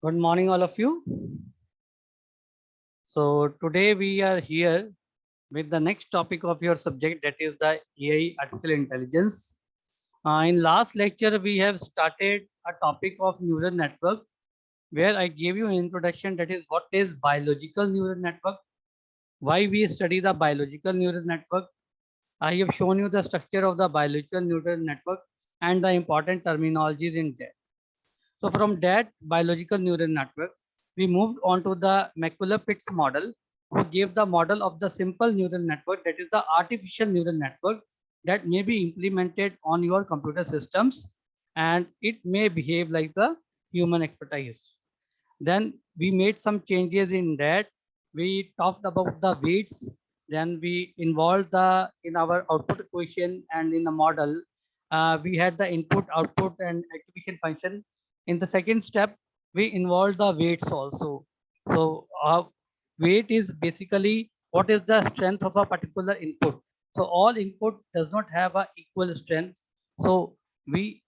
Good morning, all of you. So today we are here with the next topic of your subject, that is the AI, artificial intelligence. In last lecture, we have started a topic of neural network, where I gave you an introduction, that is what is biological neural network, why we study the biological neural network. I have shown you the structure of the biological neural network and the important terminologies in that. So from that biological neural network, we moved on to the Macaulay-Pitts model, who gave the model of the simple neural network, that is the artificial neural network that may be implemented on your computer systems, and it may behave like the human expertise. Then we made some changes in that. We talked about the weights. Then we involved the in our output equation and in the model. We had the input, output, and activation function. In the second step, we involved the weights also. So weight is basically what is the strength of a particular input. So all input does not have a equal strength. So we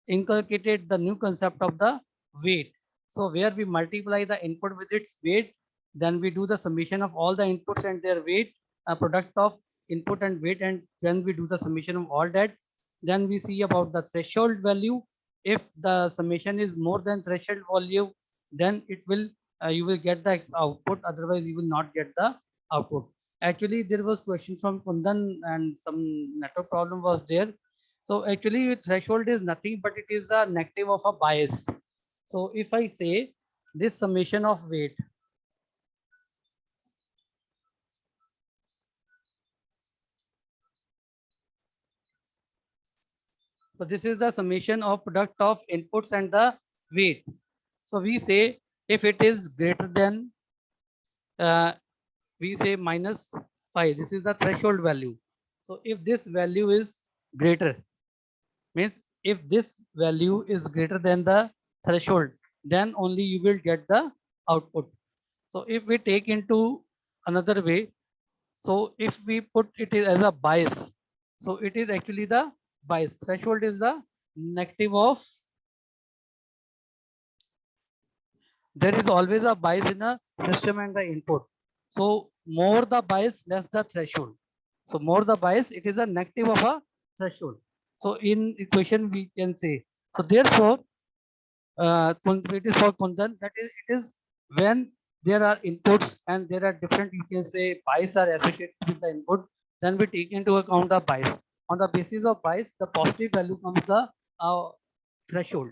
inculcated the new concept of the weight. So where we multiply the input with its weight, then we do the summation of all the inputs and their weight, a product of input and weight, and then we do the summation of all that. Then we see about the threshold value. If the summation is more than threshold value, then it will you will get the output. Otherwise, you will not get the output. Actually, there was question from Kundan and some network problem was there. So actually threshold is nothing but it is a negative of a bias. So if I say this summation of weight, so this is the summation of product of inputs and the weight. So we say if it is greater than, we say minus 5, this is the threshold value. So if this value is greater, means if this value is greater than the threshold, then only you will get the output. So if we take into another way, so if we put it as a bias, so it is actually the bias. Threshold is the negative of, there is always a bias in a system and the input. So more the bias, less the threshold. So more the bias, it is a negative of a threshold. So in equation we can say, so therefore it is for Kundan, that is, it is when there are inputs and there are different, you can say, bias are associated with the input, then we take into account the bias. On the basis of bias, the positive value comes the threshold.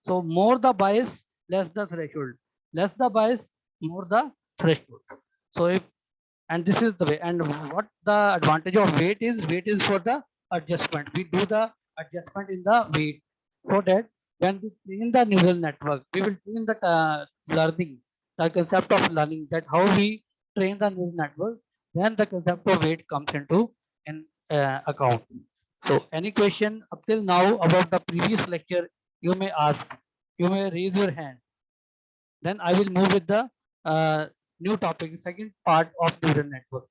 So more the bias, less the threshold. Less the bias, more the threshold. So if, and this is the way, and what the advantage of weight is for the adjustment. We do the adjustment in the weight, so that when we train the neural network, we will train the learning, the concept of learning, that how we train the neural network, then the concept of weight comes into in account. So any question up till now about the previous lecture, you may ask, you may raise your hand. Then I will move with the new topic, second part of neural network.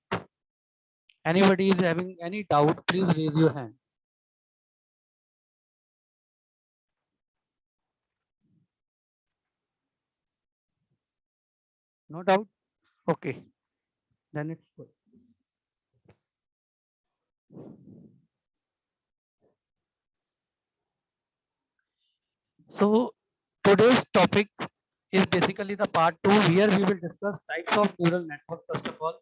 Anybody is having any doubt, please raise your hand. No doubt? Okay, then it's good. So today's topic is basically the part 2, where we will discuss types of neural network. First of all,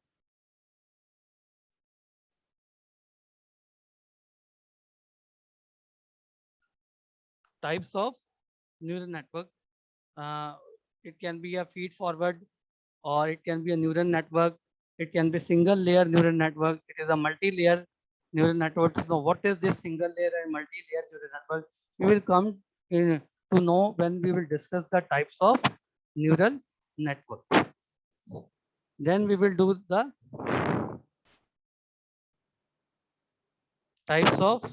types of neural network. Uh, it can be a feed forward, or it can be a neural network. It can be single layer neural network. It is a multi-layer neural network. So what is this single layer and multi-layer neural network? We will come in to know when we will discuss the types of neural network. Then we will do the types of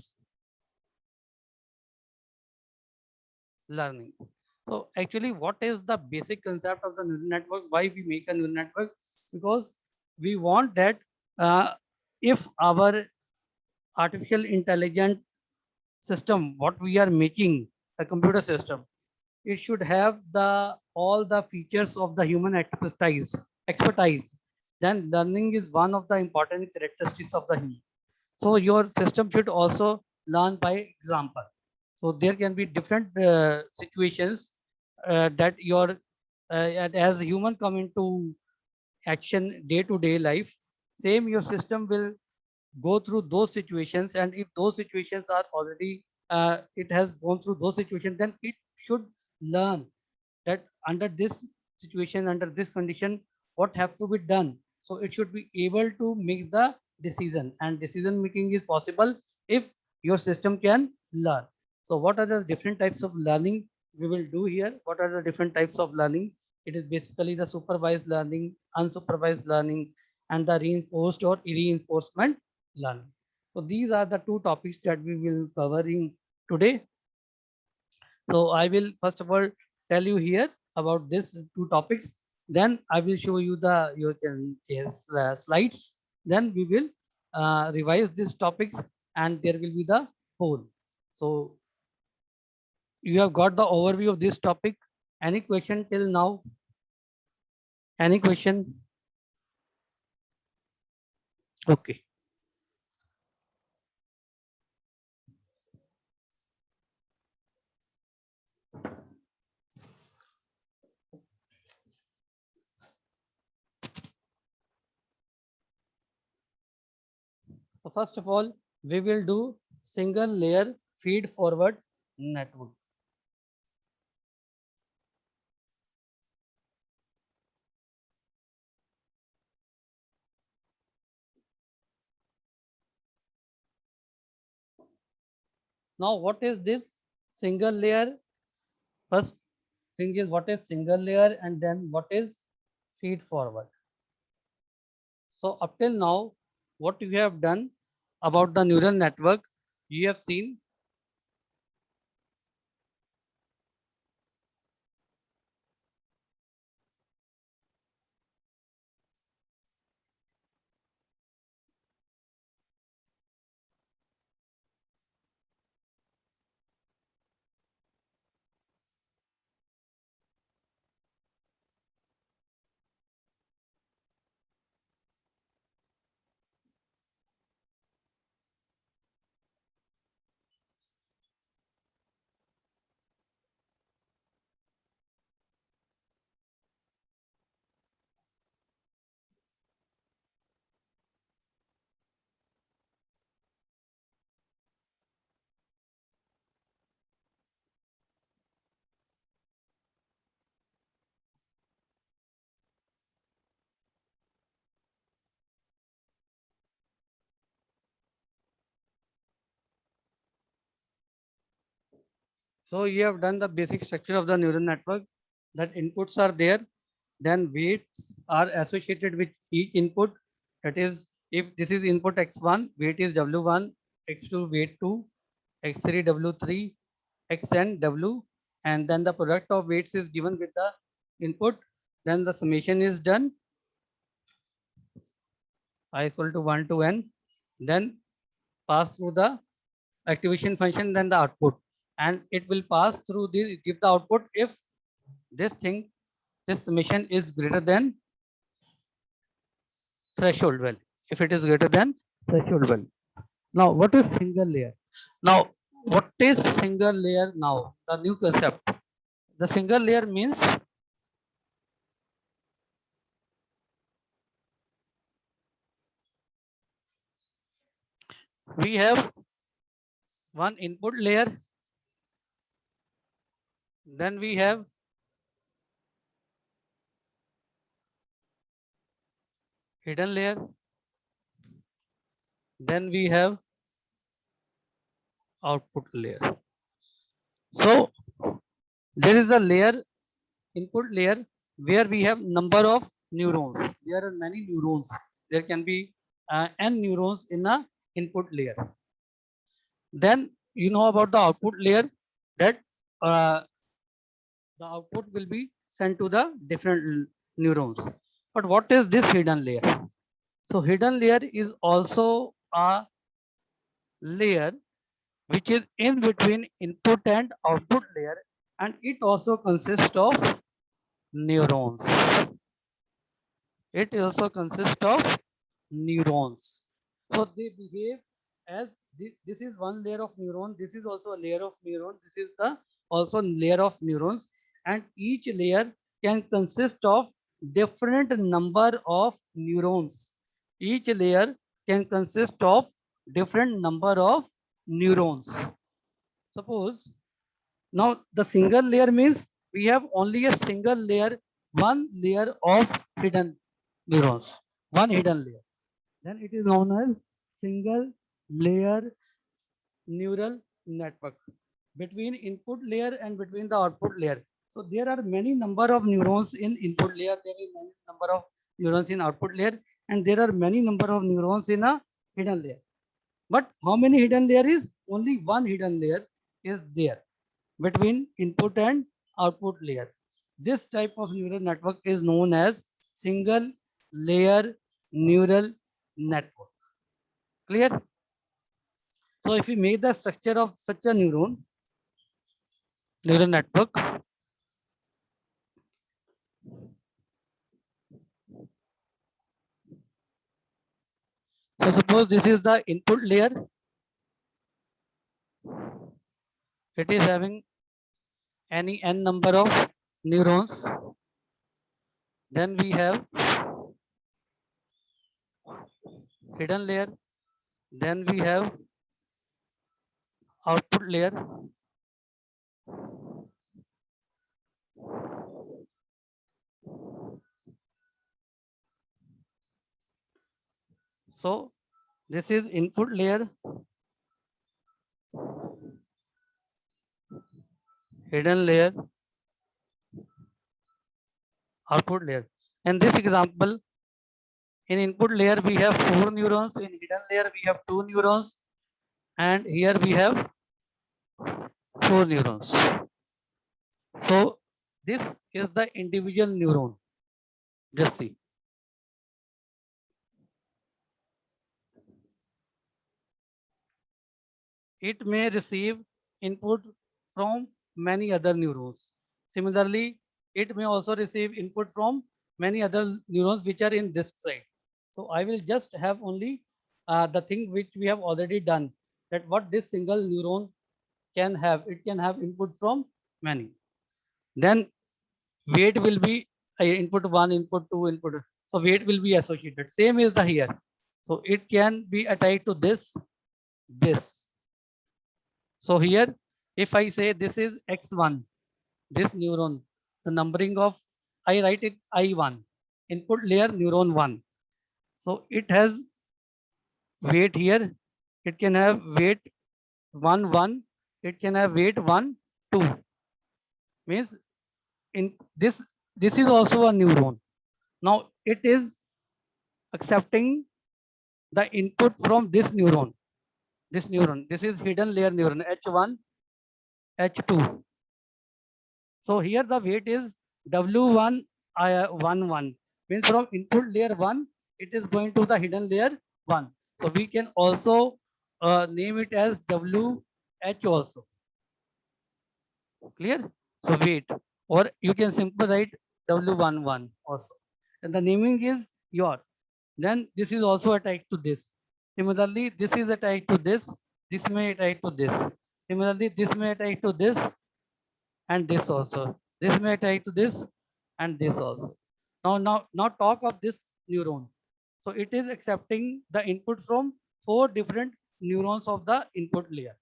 learning. So actually, what is the basic concept of the neural network? Why we make a neural network? Because we want that if our artificial intelligent system, what we are making, a computer system, it should have the all the features of the human expertise. Then learning is one of the important characteristics of the human. So your system should also learn by example. So there can be different situations that your as human come into action day to day life. Same your system will go through those situations, and if those situations are already it has gone through those situations, then it should learn that under this situation, under this condition, what have to be done. So it should be able to make the decision, and decision making is possible if your system can learn. So what are the different types of learning we will do here? What are the different types of learning? It is basically the supervised learning, unsupervised learning, and the reinforced or reinforcement learning. So these are the two topics that we will covering today. So I will first of all tell you here about this two topics. Then I will show you the your slides. Then we will revise these topics, and there will be the whole. So you have got the overview of this topic. Any question till now? Any question? Okay. So first of all, we will do single layer feed forward network. Now, what is this single layer? First thing is what is single layer, and then what is feed forward. So up till now, what you have done about the neural network, you have seen so you have done the basic structure of the neural network, that inputs are there, then weights are associated with each input. That is, if this is input x1, weight is w1, x2 weight 2, x3 w3, xn w, and then the product of weights is given with the input. Then the summation is done, I is equal to 1 to n. Then pass through the activation function, then the output, and it will pass through this, give the output if this thing, this summation is greater than threshold value. If it is greater than threshold value. Now, what is single layer? Now, what is single layer now? The new concept. The single layer means we have one input layer, then we have hidden layer, then we have output layer. So there is a layer, input layer, where we have number of neurons. There are many neurons. There can be n neurons in a input layer. Then you know about the output layer, that uh, the output will be sent to the different neurons. But what is this hidden layer? So hidden layer is also a layer which is in between input and output layer, and it also consists of neurons. It also consists of neurons. So they behave as this is one layer of neuron, this is also a layer of neuron, this is the also layer of neurons, and each layer can consist of different number of neurons. Each layer can consist of different number of neurons. Suppose now the single layer means we have only a single layer, one layer of hidden neurons, one hidden layer. Then it is known as single layer neural network between input layer and between the output layer. So there are many number of neurons in input layer, there is many number of neurons in output layer, and there are many number of neurons in a hidden layer. But how many hidden layer is? Only one hidden layer is there between input and output layer. This type of neural network is known as single layer neural network. Clear? So if we make the structure of such a neural network, so suppose this is the input layer, it is having any n number of neurons. Then we have hidden layer, then we have output layer. So this is input layer, hidden layer, output layer. In this example, in input layer we have 4 neurons, in hidden layer we have 2 neurons, and here we have 4 neurons. So this is the individual neuron. Just see. It may receive input from many other neurons. Similarly, it may also receive input from many other neurons which are in this side. So I will just have only the thing which we have already done, that what this single neuron can have. It can have input from many. Then weight will be input 1, input 2, input. So weight will be associated. Same is the here. So it can be attached to this. So here, if I say this is X1, this neuron, the numbering of, I write it I1, input layer neuron 1. So it has weight here. It can have weight 1, 1. It can have weight 1, 2. Means in this is also a neuron. Now it is accepting the input from this neuron. This is hidden layer neuron, H1, H2. So here the weight is W1, 1, means from input layer 1, it is going to the hidden layer 1. So we can also name it as WH also. Clear? So weight, or you can simply write W11 also. And the naming is your. Then this is also attached to this. Similarly, this is attached to this. This may attach to this. Similarly, this may attach to this and this also. This may attach to this and this also. Now talk of this neuron. So it is accepting the input from 4 different neurons of the input layer.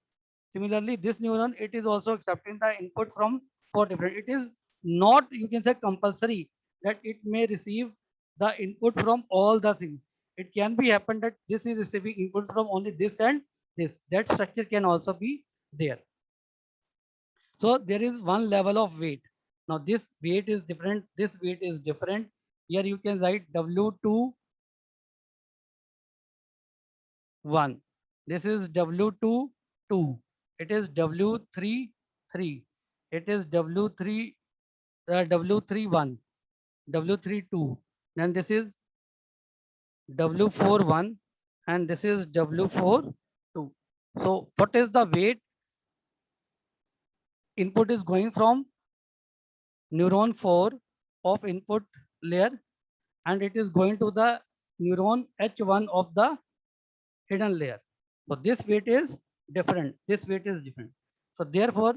Similarly, this neuron, it is also accepting the input from 4 different. It is not, you can say, compulsory that it may receive the input from all the things. It can be happen that this is receiving input from only this and this. That structure can also be there. So there is one level of weight. Now this weight is different. This weight is different. Here you can write W2 1. This is W2 2. It is W3 3. It is W3 W3 1. W3 2. Then this is W4 1 and this is W4 2. So what is the weight input is going from neuron 4 of input layer, and it is going to the neuron H1 of the hidden layer. So this weight is different. This weight is different. So therefore,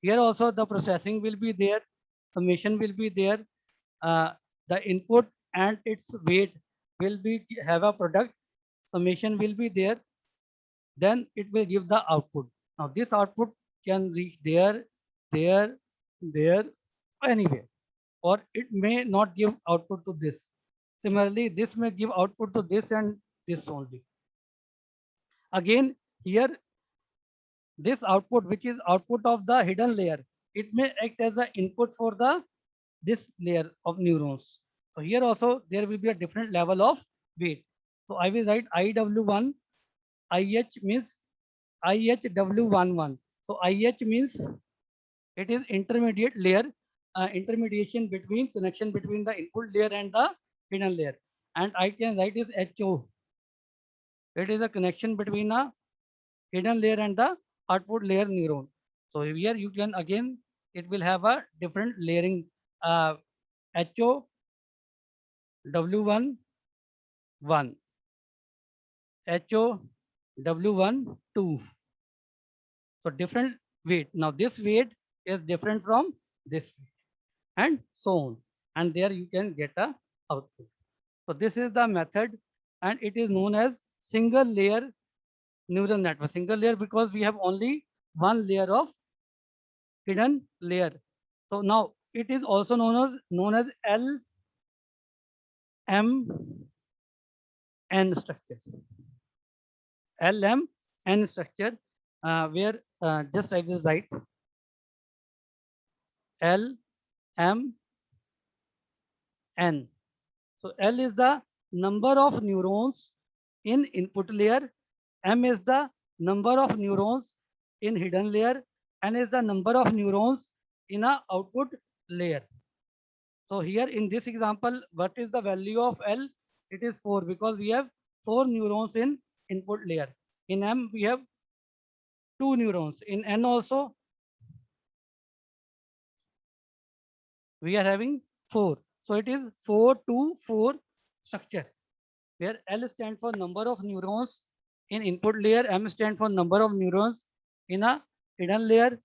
here also the processing will be there, summation will be there. The input and its weight will be have a product. Summation will be there. Then it will give the output. Now this output can reach there, there, anywhere, or it may not give output to this. Similarly, this may give output to this and this only. Again, here this output, which is output of the hidden layer, it may act as an input for the this layer of neurons. So here also there will be a different level of weight. So I will write IW1, IH means IHW11. So IH means it is intermediate layer, intermediation between connection between the input layer and the hidden layer. And I can write is HO. It is a connection between a hidden layer and the output layer neuron. So here you can again, it will have a different layering, HO W1 1, HO W1 2. So different weight. Now this weight is different from this weight, and so on. And there you can get a output. So this is the method, and it is known as single layer neural network. Single layer because we have only one layer of hidden layer. So now it is also known as LMN structure. LMN structure, where just I will write LMN. So L is the number of neurons in input layer, M is the number of neurons in hidden layer, N is the number of neurons in a output layer. So here in this example, what is the value of L? It is 4 because we have 4 neurons in input layer. In M, we have 2 neurons. In N also, we are having 4. So it is 4 to 4 structure, where L stands for number of neurons in input layer, M stands for number of neurons in a hidden layer,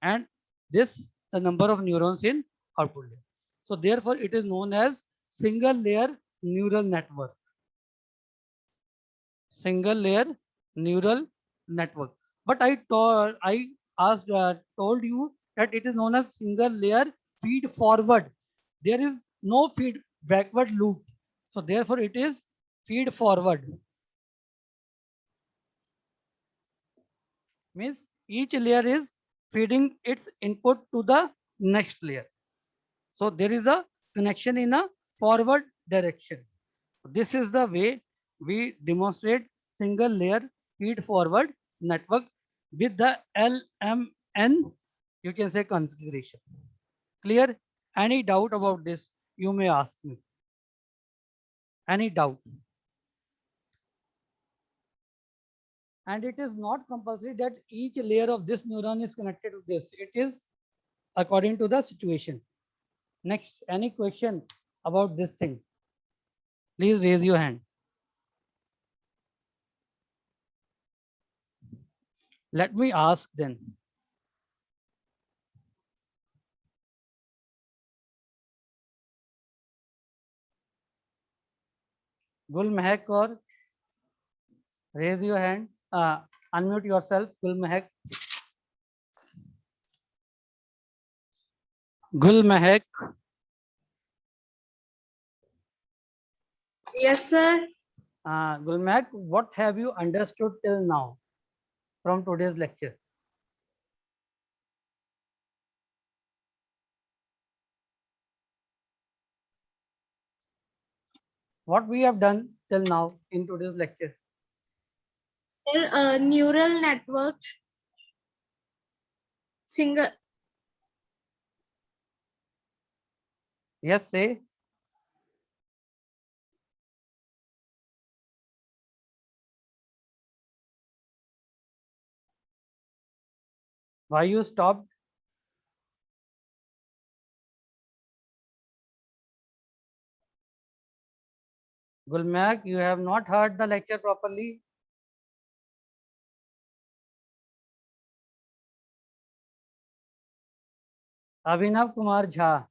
and this the number of neurons in output layer. So therefore, it is known as single layer neural network. Single layer neural network. But I told you that it is known as single layer feed forward. There is no feed backward loop. So therefore, it is feed forward. Means each layer is feeding its input to the next layer. So there is a connection in a forward direction. This is the way we demonstrate single layer feed forward network with the LMN, you can say, configuration. Clear? Any doubt about this? You may ask me. Any doubt? And it is not compulsory that each layer of this neuron is connected to this. It is according to the situation. Next, any question about this thing? Please raise your hand. Let me ask then. Gul Mehak or raise your hand. Unmute yourself, Gul Mehak. Gul Mehak. Yes, sir. Gul Mehak, what have you understood till now from today's lecture? What we have done till now in today's lecture? Neural networks, single. Yes, say. Why you stopped? Gulmak, you have not heard the lecture properly. Abhinav Kumar Jha,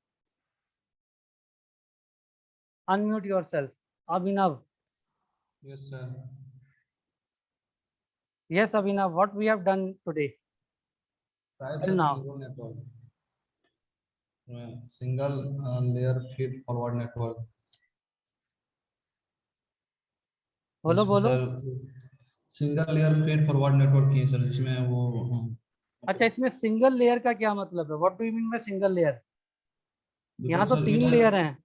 unmute yourself. Abhinav. Yes, sir. Yes, Abhinav, what we have done today? Types Till of now. neural network. Single layer feed forward network. बोलो जिसमें बोलो. Sir single layer feed forward network की है sir, जिसमें वो अच्छा, इसमें single layer का क्या मतलब है? What do you mean by single layer? यहाँ तो सर 3 लेयर हैं.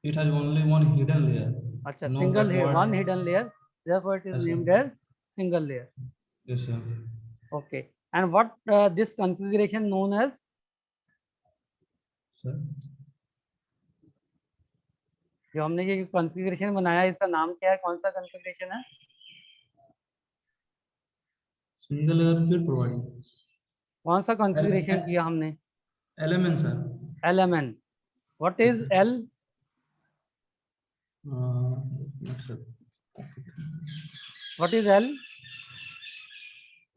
it has only one hidden layer. अच्छा, No single layer, backward. one hidden layer, therefore it is Yes, sir. named as single layer. Yes, sir. Okay, and what this configuration known as? Sir. जो हमने ये configuration बनाया, इसका नाम क्या है? कौन सा कॉन्फ़िगरेशन है? Single layer feed forward. कौन सा कॉन्फ़िगरेशन किया हमने? LMN, sir. LMN. What is L? Sir. What is L?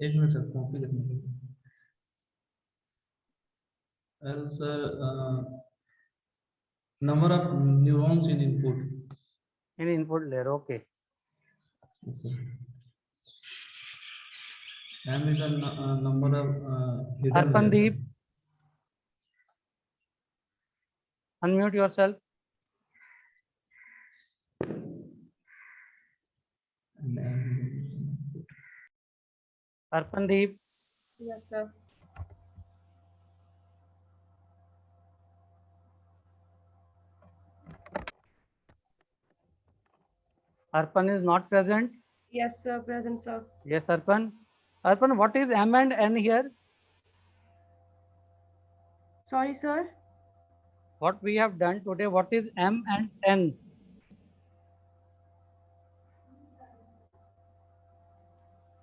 एक मिनट सर, कॉपी देखने के लिए। L, sir, number of neurons in input. In input layer. Okay. Yes, sir. M is the number of hidden layer. Arpandeep, unmute yourself. Arpandeep. Yes, sir. Arpan is not present. Yes, sir. Present, sir. Yes, Arpan. Arpan, what is M and N here? Sorry, sir. What we have done today, what is M and N?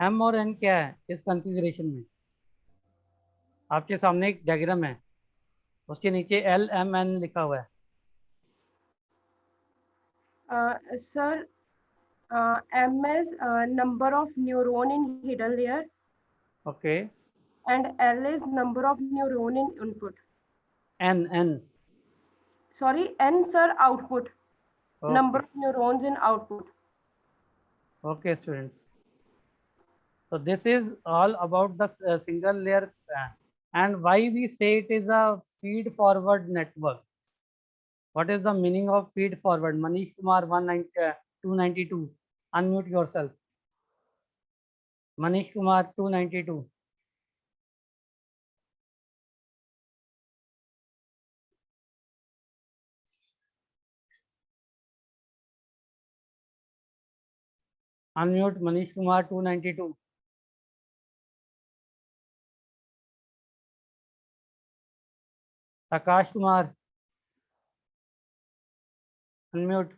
M और N क्या है इस configuration में? आपके सामने एक diagram है, उसके नीचे LMN लिखा हुआ है. Sir, M is number of neuron in hidden layer, Okay. and L is number of neuron in input. N. Sorry, N, sir, output. Okay. Number of neurons in output. Okay, students. So this is all about the single layer and why we say it is a feed forward network. What is the meaning of feed forward? Manish Kumar 292. Unmute yourself. Manish Kumar 292. Unmute Manish Kumar 292. Akash Kumar. Unmute.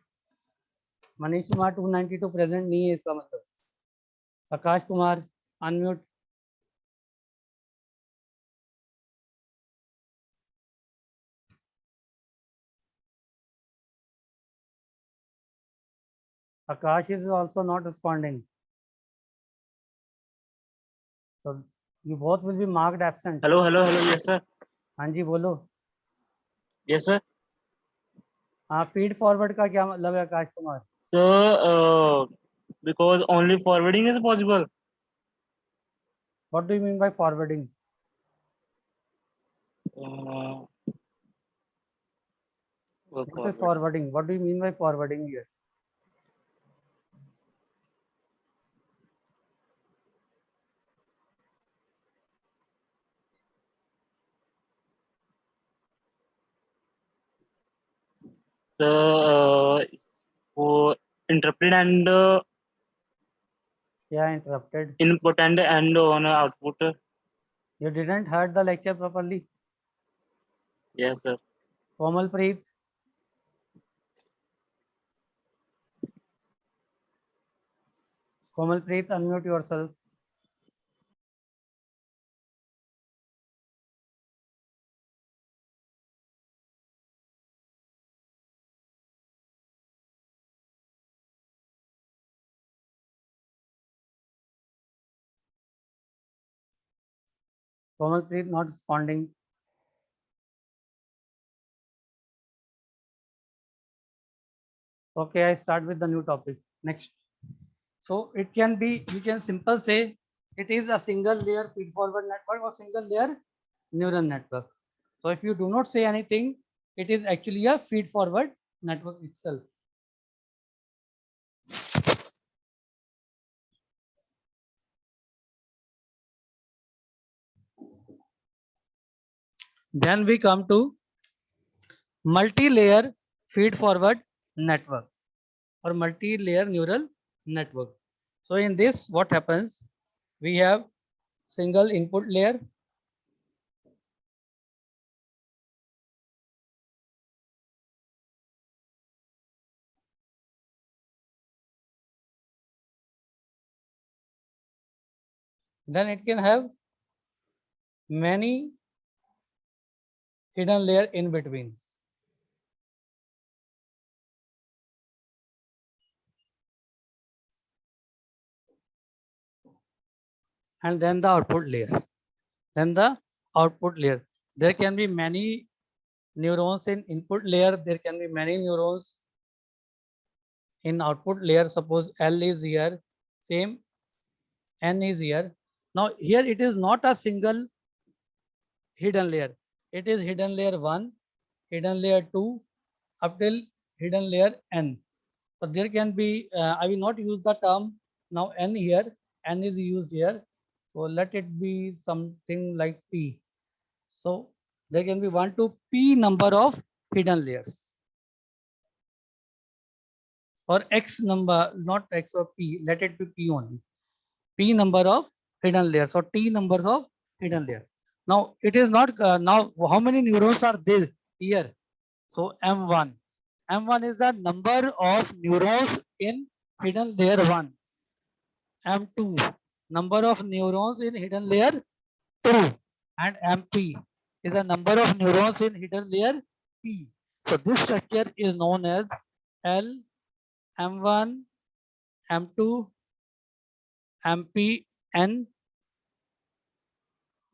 Manish Kumar 292 present नहीं है इसका मतलब. Akash Kumar unmute. Akash is also not responding. So you both will be marked absent. Hello, yes sir. हाँ जी बोलो. Yes sir. हाँ, feed forward का क्या मतलब है Akash Kumar? So, because only forwarding is possible. What do you mean by forwarding? Uh, What is forwarding? What do you mean by forwarding here? So, for interpreted and Yeah, interrupted. input and on output. You didn't heard the lecture properly. Yes sir. Komalpreet. Komalpreet, unmute yourself. Komalpreet not responding. Okay, I start with the new topic. Next. So it can be, you can simple say it is a single layer feed forward network or single layer neural network. So if you do not say anything, it is actually a feed forward network itself. Then we come to multi-layer feed forward network or multi-layer neural network. So in this, what happens? We have single input layer. Then it can have many hidden layer in between. And then the output layer. Then the output layer. There can be many neurons in input layer. There can be many neurons in output layer. Suppose L is here, same N is here. Now here it is not a single hidden layer. It is hidden layer 1, hidden layer 2, up till hidden layer N. So there can be, I will not use the term now N here, N is used here. So let it be something like P. So there can be 1 to P number of hidden layers. Or X number, not X or P, let it be P only. P number of hidden layers or T numbers of hidden layer. Now it is not, now how many neurons are there here? So M1. M1 is the number of neurons in hidden layer 1. M2, number of neurons in hidden layer 2. And MP is the number of neurons in hidden layer P. So this structure is known as L, M1, M2, MP, N,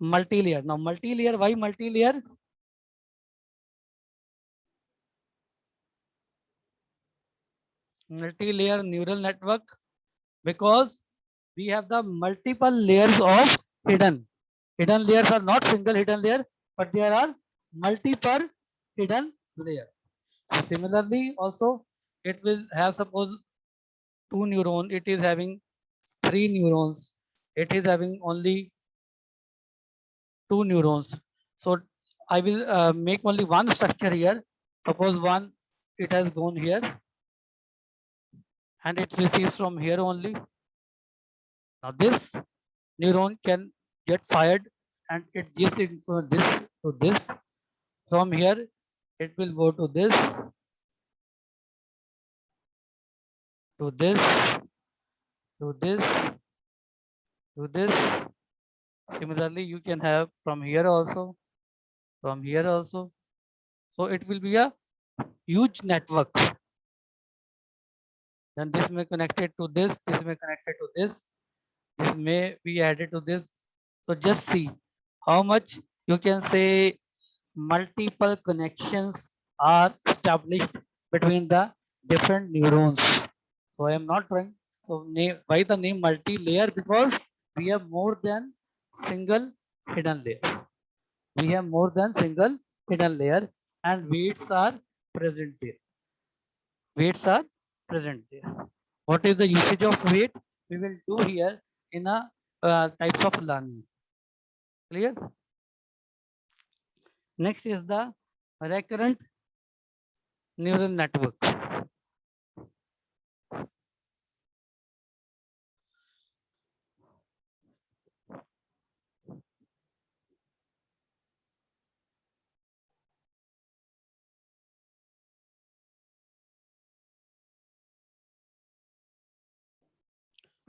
multi-layer. Now multi-layer, why multi-layer? Multi-layer neural network, because we have the multiple layers of hidden. Hidden layers are not single hidden layer, but there are multiple hidden layer. So similarly, also it will have, suppose 2 neuron, it is having 3 neurons, it is having only 2 neurons. So I will make only one structure here. Suppose one, it has gone here and it receives from here only. Now this neuron can get fired and it gives it from this to this. From here, it will go to this, to this, to this, to this. Similarly, you can have from here also, from here also. So it will be a huge network. Then this may connect it to this may connect it to this may be added to this. So just see how much you can say multiple connections are established between the different neurons. So I am not trying. So name, why the name multi-layer? Because we have more than single hidden layer. We have more than single hidden layer and weights are present there. Weights are present there. What is the usage of weight? We will do here in a types of learning. Clear? Next is the recurrent neural network.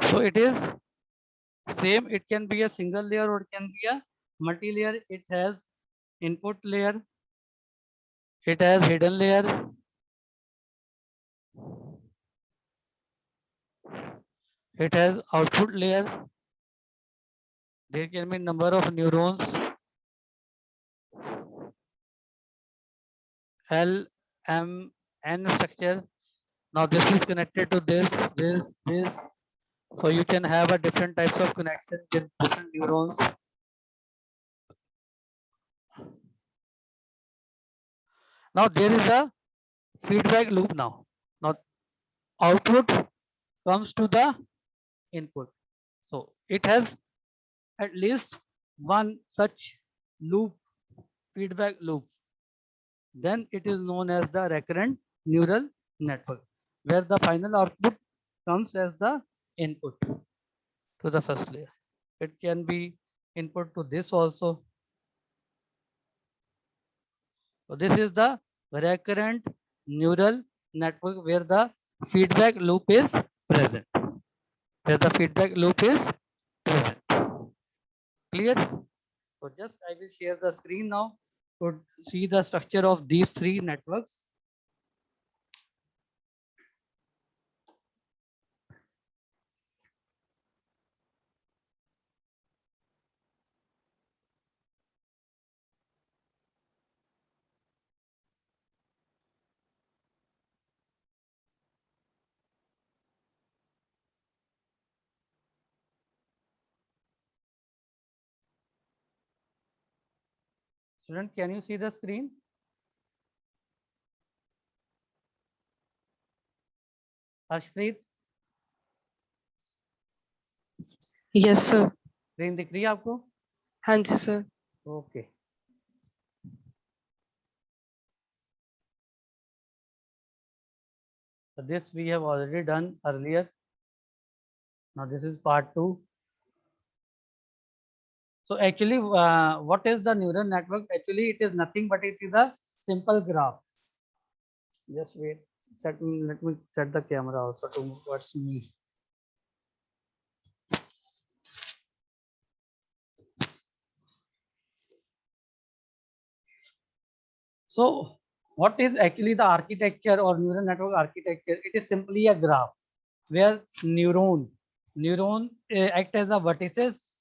So it is same. It can be a single layer or it can be a multi-layer. It has input layer. It has hidden layer. It has output layer. There can be number of neurons LMN structure. Now this is connected to this. So you can have a different types of connection with different neurons. Now there is a feedback loop now. Now output comes to the input. So it has at least one such loop, feedback loop. Then it is known as the recurrent neural network, where the final output comes as the input to the first layer. It can be input to this also. So this is the recurrent neural network where the feedback loop is present. Where the feedback loop is present. Clear? So just I will share the screen now to see the structure of these three networks. Student, can you see the screen? Harshpreet, Yes, sir. Screen दिख रही है आपको? हाँ जी, sir. Okay. So this we have already done earlier. Now this is part 2. So actually, what is the neural network? Actually, it is nothing but it is a simple graph. Just wait. Let me set the camera also towards me. So what is actually the architecture or neural network architecture? It is simply a graph where neuron act as a vertices,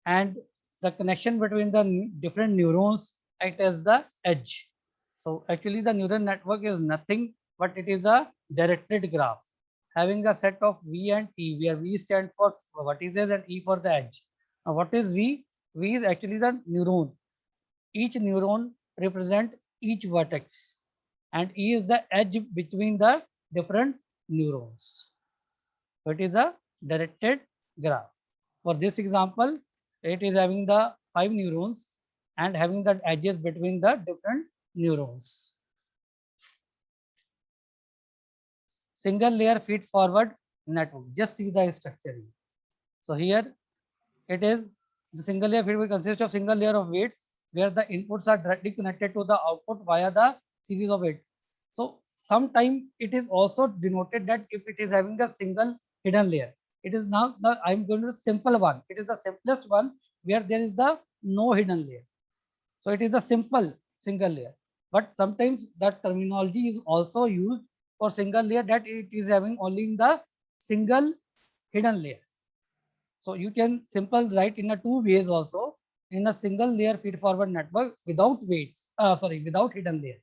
and the connection between the different neurons act as the edge. So actually the neural network is nothing but it is a directed graph having a set of V and E, where V stands for vertices and E for the edge. Now what is V? V is actually the neuron. Each neuron represent each vertex, and E is the edge between the different neurons. So it is a directed graph. For this example, it is having the 5 neurons and having the edges between the different neurons. Single layer feed forward network. Just see the structure. So here it is the single layer feed will consist of single layer of weights where the inputs are directly connected to the output via the series of weight. So sometimes it is also denoted that if it is having a single hidden layer, it is now I'm going to the simple one. It is the simplest one where there is the no hidden layer. So it is a simple single layer. But sometimes that terminology is also used for single layer that it is having only in the single hidden layer. So you can simple write in a two ways also in a single layer feed forward network without weights, without hidden layer.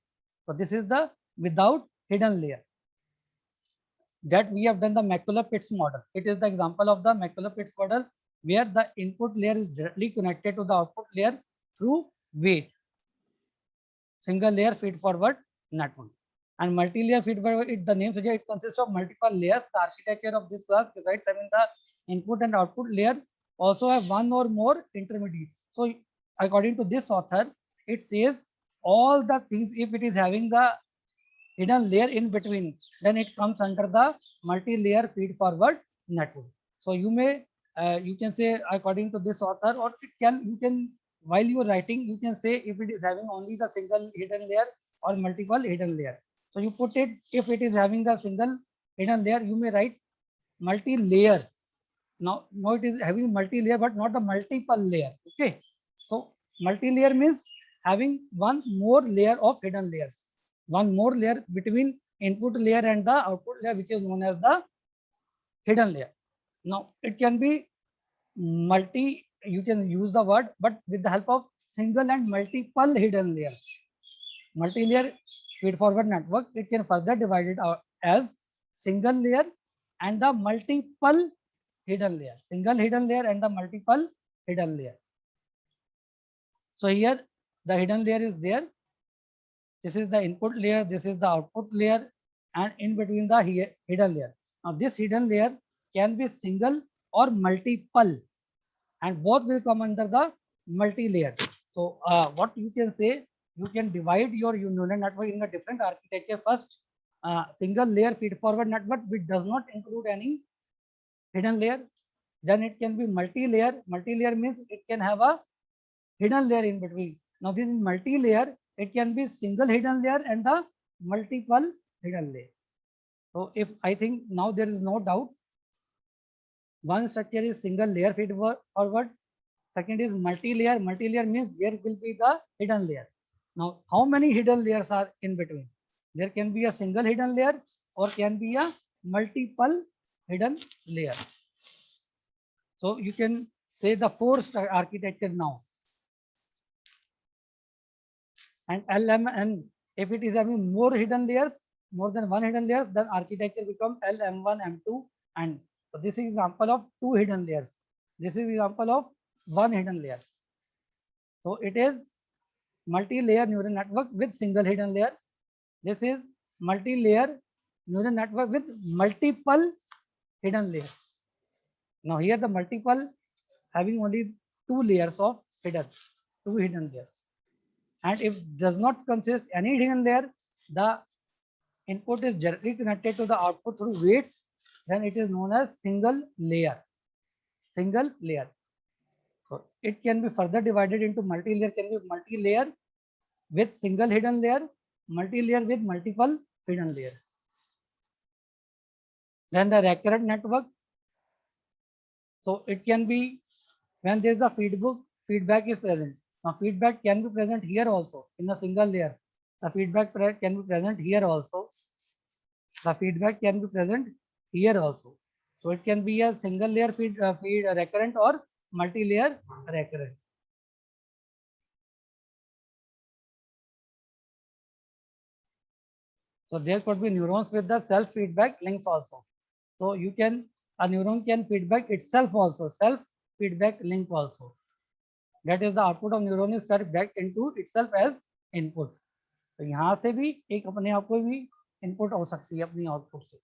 So this is the without hidden layer that we have done the Macaulay-Pitts model. It is the example of the Macaulay-Pitts model where the input layer is directly connected to the output layer through weight. Single layer feed forward network. And multi-layer feed forward, the name suggests it consists of multiple layers. The architecture of this class, besides having the input and output layer, also have one or more intermediate. So according to this author, it says all the things, if it is having the hidden layer in between, then it comes under the multi-layer feed forward network. So you may you can say according to this author, or you can while you are writing, you can say if it is having only the single hidden layer or multiple hidden layer. So you put it, if it is having the single hidden layer, you may write multi-layer. Now it is having multi-layer, but not the multiple layer. Okay. So multi-layer means having one more layer of hidden layers, one more layer between input layer and the output layer, which is known as the hidden layer. Now it can be multi, you can use the word, but with the help of single and multiple hidden layers. Multi-layer feed forward network, it can further divide it out as single layer and the multiple hidden layer. Single hidden layer and the multiple hidden layer. So here the hidden layer is there. This is the input layer, this is the output layer, and in between the hidden layer. Now this hidden layer can be single or multiple, and both will come under the multi-layer. So what you can say, you can divide your neural network in a different architecture. First, single layer feed forward network which does not include any hidden layer. Then it can be multi-layer. Multi-layer means it can have a hidden layer in between. Now this is multi-layer. It can be single hidden layer and the multiple hidden layer. So if I think now there is no doubt, one structure is single layer feed forward. Second is multi-layer. Multi-layer means there will be the hidden layer. Now, how many hidden layers are in between? There can be a single hidden layer or can be a multiple hidden layer. So you can say the four architecture now. And LMN, if it is having more hidden layers, more than one hidden layer, then architecture becomes LM1, M2, and so this is example of two hidden layers. This is example of one hidden layer. So it is multi-layer neural network with single hidden layer. This is multi-layer neural network with multiple hidden layers. Now here the multiple having only two layers of hidden, two hidden layers. And if does not consist any hidden layer, the input is directly connected to the output through weights, then it is known as single layer. Single layer. So it can be further divided into multi-layer, can be multi-layer with single hidden layer, multi-layer with multiple hidden layer. Then the recurrent network. So it can be when there is a feedback is present. Now feedback can be present here also in a single layer. The feedback can be present here also. The feedback can be present here also. So it can be a single layer feed recurrent or multi-layer recurrent. So there could be neurons with the self-feedback links also. So you can, a neuron can feedback itself also, self-feedback link also. That is the output of neuron is fed back into itself as input. तो यहाँ से भी एक अपने आप को भी input हो सकती है अपनी output से.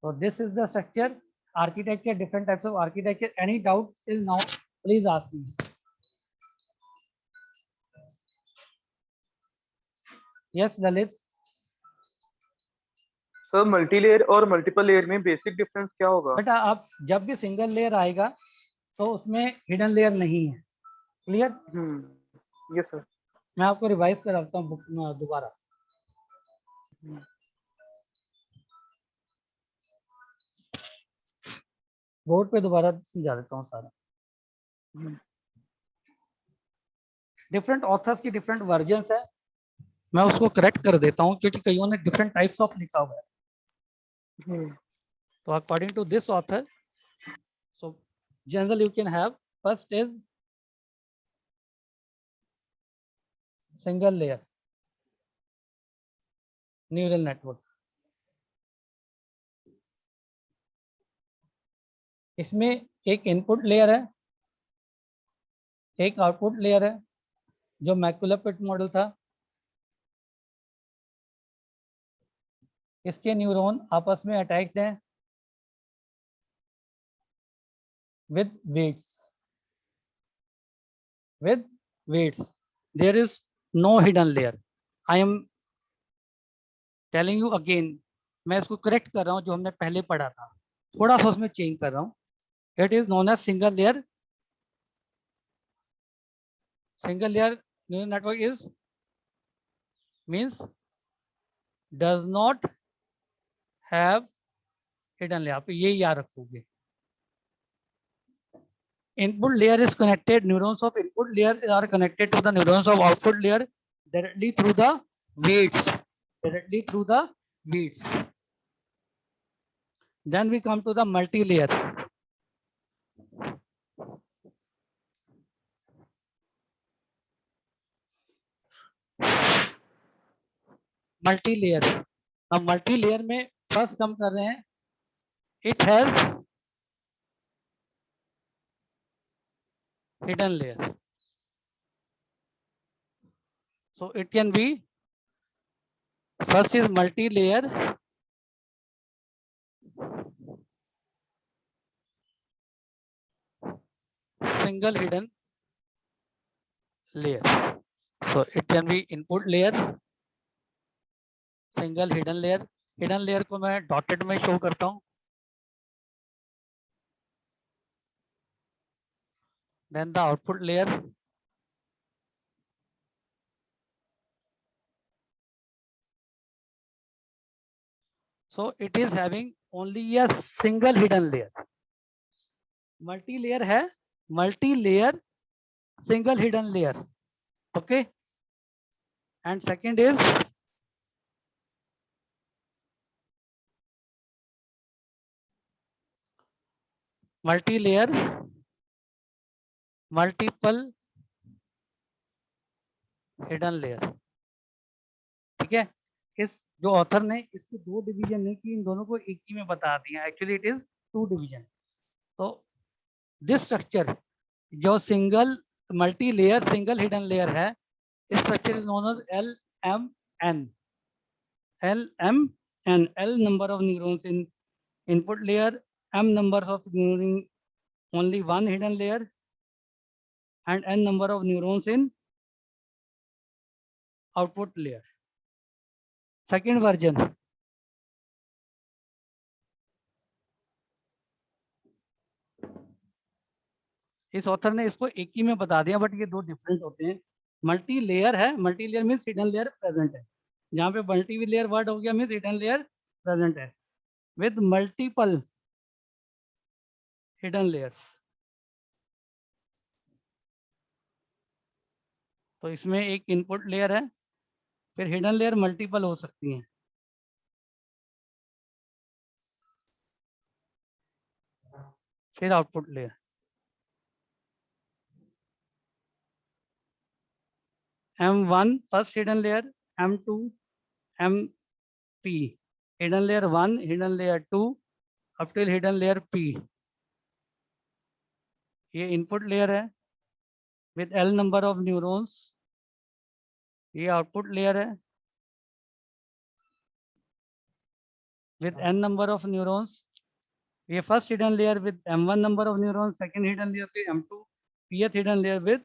So this is the structure, architecture, different types of architecture. Any doubt till now, please ask me. Yes, Lalit. Sir multi layer और मल्टीपल लेयर में बेसिक डिफरेंस क्या होगा? बेटा आप जब भी सिंगल लेयर आएगा तो उसमें हिडन लेयर नहीं है. क्लियर? Yes sir. मैं आपको रिवाइज कराता हूँ बुक में दोबारा. बोर्ड पे दोबारा समझा देता हूँ सारा. डिफरेंट ऑथर्स की डिफरेंट वर्जन्स है, मैं उसको करेक्ट कर देता हूँ क्योंकि कईयों ने डिफरेंट टाइप्स ऑफ लिखा हुआ है. तो according to this author, so general you can have first is single layer neural network. इसमें एक इनपुट लेयर है, एक आउटपुट लेयर है जो मैकुलर पिट मॉडल था. इसके न्यूरॉन आपस में अटैच्ड हैं with weights. With weights, there is no hidden layer. I am telling you again, मैं इसको करेक्ट कर रहा हूँ जो हमने पहले पढ़ा था, थोड़ा सा उसमें चेंज कर रहा हूँ. It is known as single layer. Single layer neural network is means does not have hidden layer. आप ये याद रखोगे. Input layer is connected, neurons of input layer are connected to the neurons of output layer directly through the weights. Directly through the weights. Then we come to the multi-layer. Multi layer. अब multi layer में first हम कर रहे हैं, it has hidden layer. So it can be, first is multi-layer, single hidden layer. So it can be input layer, single hidden layer. Hidden layer को मैं dotted में show करता हूँ. Then the output layer. So it is having only a single hidden layer. Multi layer है, multi layer single hidden layer. Okay. And second is multi layer multiple hidden layer. ठीक है. इस जो author ने इसके दो डिवीजन नहीं की, इन दोनों को एक ही में बता दिया. Actually it is two division. तो दिस स्ट्रक्चर जो single multi layer single hidden layer है, इस structure is known as LMN. LMN, L number of neurons in input layer, M numbers of neurons in only one hidden layer, and N number of neurons in output layer. Second version, इस author ने इसको एक ही में बता दिया, but ये दो different होते हैं. मल्टी लेयर है, multi layer means hidden layer present है. जहाँ पे मल्टी लेयर वर्ड हो गया मीन्स हिडन लेयर प्रेजेंट है विद मल्टीपल हिडन लेयर्स. तो इसमें एक इनपुट लेयर है, फिर हिडन लेयर मल्टीपल हो सकती हैं. फिर output layer. M1 first hidden layer, M2 MP, hidden layer 1, hidden layer 2, up till hidden layer P. ये इनपुट लेयर है with L number of neurons. ये आउटपुट लेयर है with n number of neurons. ये first hidden layer with M1 number of neurons, second hidden layer with M2, pth hidden layer with.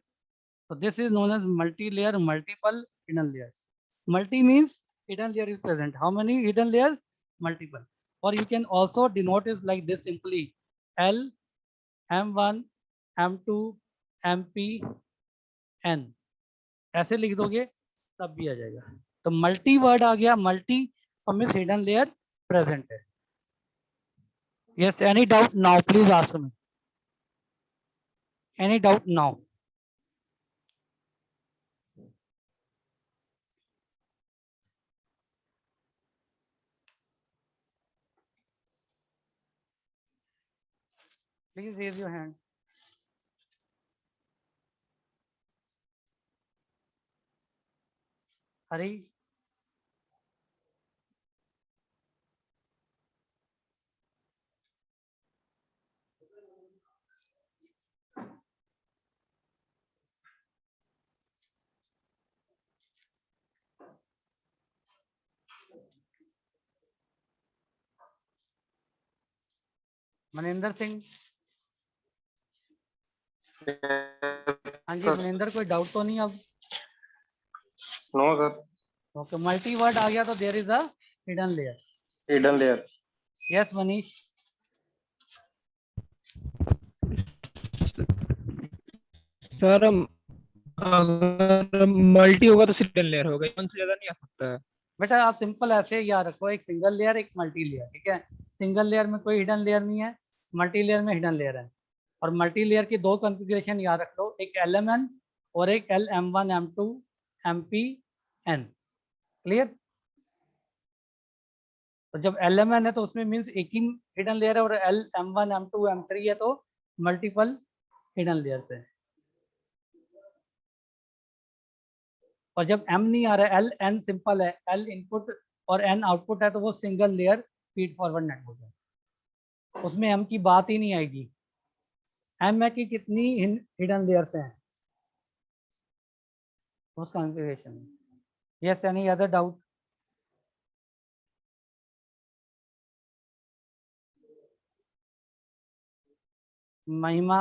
So this is known as multi-layer, multiple hidden layers. Multi means hidden layer is present. How many hidden layers? Multiple. Or you can also denote it like this simply: L, M1, M2, MP, N. ऐसे लिख दोगे तब भी आ जाएगा. तो multi word आ गया, multi और मीन्स हिडन लेयर प्रेजेंट है. Yes, any doubt now? Please ask me. Any doubt now? Please raise your hand. Hari. Maninder Singh. हाँ जी मनिंदर, कोई डाउट तो नहीं अब? No sir. Okay, multi word आ गया तो there is a hidden layer. Hidden layer. Yes Manish. Sir अगर मल्टी होगा तो सिर्फ लेयर होगा, वन से ज्यादा नहीं आ सकता है. बेटा आप सिंपल ऐसे याद रखो, एक सिंगल लेयर एक मल्टी लेयर. ठीक है, सिंगल लेयर में कोई हिडन लेयर नहीं है, मल्टी लेयर में हिडन लेयर है. और मल्टी लेयर की दो कॉन्फ़िगरेशन याद रख लो, एक LMN और एक LM1 M2 MP N. Clear? तो जब LMN है तो उसमें मीन्स एक ही हिडन लेयर है, और LM1 M2 M3 है तो मल्टीपल हिडन लेयर्स है. और जब m नहीं आ रहा है, Ln सिंपल है, L इनपुट और n आउटपुट है, तो वो single layer feed forward network है, उसमें m की बात ही नहीं आएगी। m है कि कितनी हिडन लेयर्स हैं उस कॉन्फ़िगरेशन में। Yes, any other doubt? Mahima,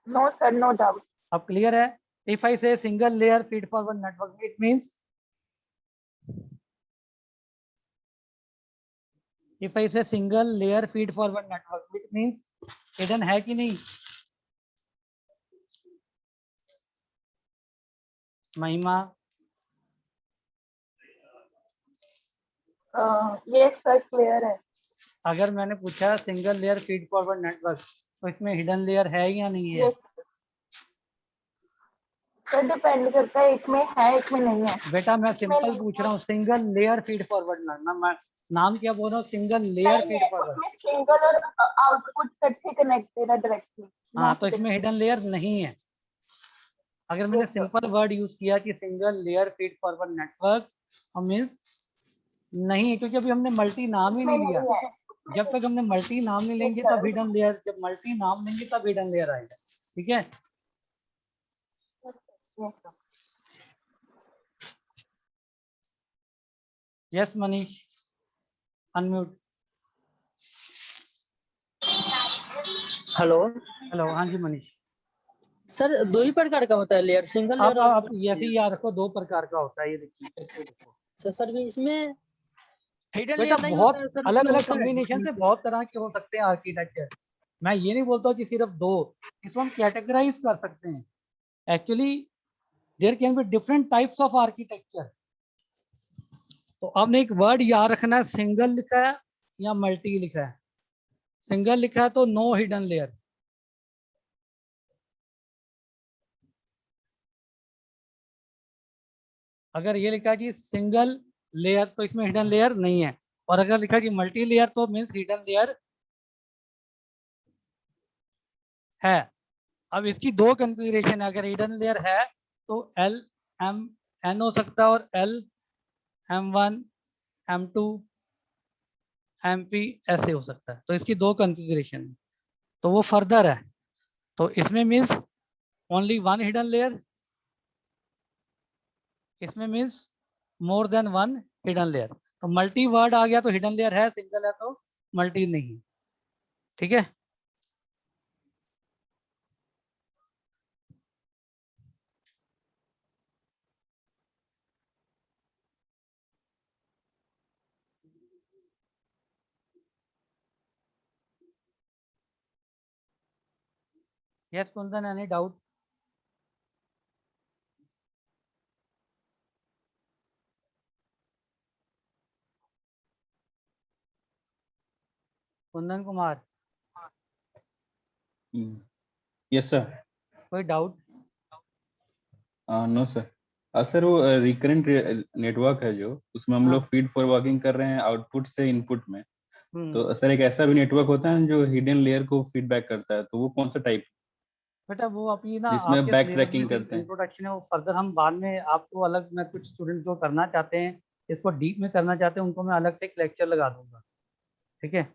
No, sir, no doubt. अब क्लियर है? If I say single layer feed forward network, it means, if I say single layer feed forward network, it means hidden है कि नहीं? महिमा, Yes, sir, clear है। अगर मैंने पूछा single layer feed forward network, तो इसमें हिडन लेयर है या नहीं है? Yes, सर डिपेंड करता है, एक में है एक में नहीं है। बेटा मैं सिंपल पूछ रहा हूँ, सिंगल लेयर फीड फॉरवर्ड नाम क्या बोल रहा हूँ? सिंगल लेयर नहीं फीड है, फॉरवर्ड। उसमें सिंगल और आउटपुट सेट से कनेक्टेड है डायरेक्टली। हाँ, तो इसमें हिडन लेयर नहीं है। अगर मैंने Yes, sir. Simple word use किया कि single layer feed forward network, means नहीं, क्योंकि अभी हमने मल्टी नाम ही नहीं लिया। जब तक हमने मल्टी नाम नहीं लेंगे तब हिडन लेयर, जब मल्टी नाम लेंगे तब हिडन लेयर आएगा। ठीक है? Yes, sir. Yes Manish, unmute. Hello hello, हाँ जी मनीष। सर, दो ही प्रकार का होता है लेयर, सिंगल लेयर आप और ऐसे ही याद रखो, दो प्रकार का होता है, ये देखिए इसको देखो। सर भी इसमें हिडन बेटा लेयर नहीं बहुत होता है सर, अलग इसमें अलग होता है। कॉम्बिनेशन से बहुत तरह के हो सकते हैं आर्किटेक्चर। मैं ये नहीं बोलता कि सिर्फ दो, इसको हम कैटेगराइज कर सकते हैं। Actually there can be different types of architecture. तो आपने एक वर्ड याद रखना है, सिंगल लिखा है या मल्टी लिखा है। सिंगल लिखा है तो नो हिडन लेयर, अगर ये लिखा है कि सिंगल लेयर तो इसमें हिडन लेयर नहीं है, और अगर लिखा है कि मल्टी लेयर तो मीन्स हिडन लेयर है। अब इसकी दो कॉन्फ़िगरेशन है, अगर हिडन लेयर है तो L M N हो सकता है, और L M1 M2 MP ऐसे हो सकता है। तो इसकी दो कॉन्फ़िगरेशन है, तो वो फर्दर है। तो इसमें means only one hidden layer, इसमें means more than one hidden layer. तो मल्टी वर्ड आ गया तो हिडन लेयर है, सिंगल है तो मल्टी नहीं। ठीक है? Yes Kundan, any doubt? Kundan Kumar, yes sir. कोई डाउट? No sir. सर वो रिकरेंट नेटवर्क है जो, उसमें हम हाँ। लोग फीड फॉरवर्डिंग कर रहे हैं आउटपुट से इनपुट में। हम्म। तो सर एक ऐसा भी नेटवर्क होता है जो हिडन लेयर को फीडबैक करता है, तो वो कौन सा टाइप बेटा वो अभी ना जिसमें आपके बैक सिलेबस में ट्रैकिंग सिर्फ करते हैं? इंट्रोडक्शन है, वो फर्दर हम बाद में आपको अलग, मैं कुछ स्टूडेंट जो करना चाहते हैं इसको डीप में करना चाहते हैं, उनको मैं अलग से एक लेक्चर लगा दूंगा। ठीक है?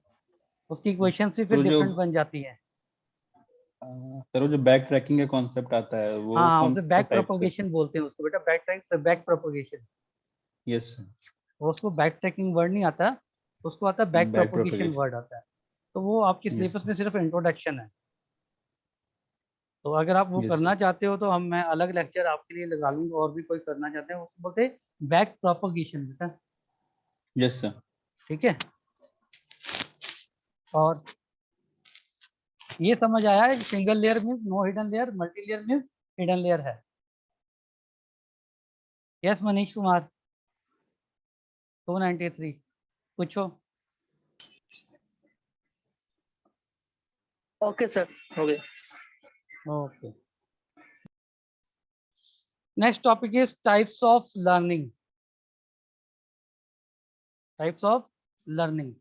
उसकी क्वेश्चन भी फिर तो जो डिफरेंट बन जाती है। सर वो जो बैक ट्रैकिंग का कॉन्सेप्ट आता है वो हाँ, कौन उसे सा बैक टाइप का? प्रोपोगेशन बोलते हैं उसको बेटा, back track, back propagation. Yes sir. उसको बैक ट्रैकिंग वर्ड नहीं आता, उसको आता है back back propagation propagation. Word आता है। तो वो आपकी यस सिलेबस सर। में सिर्फ इंट्रोडक्शन है। तो अगर आप वो यस करना सर। चाहते हो तो मैं अलग लेक्चर आपके लिए लगा लूंगा, और भी कोई करना चाहते हैं उसको बोलते हैं बैक प्रोपोगेशन बेटा। Yes sir. ठीक है? और ये समझ आया है, single layer means no hidden layer, multi layer means hidden layer है। यस मनीष कुमार, 293 पूछो। ओके सर, हो गया। Okay, next topic is types of learning. Types of learning.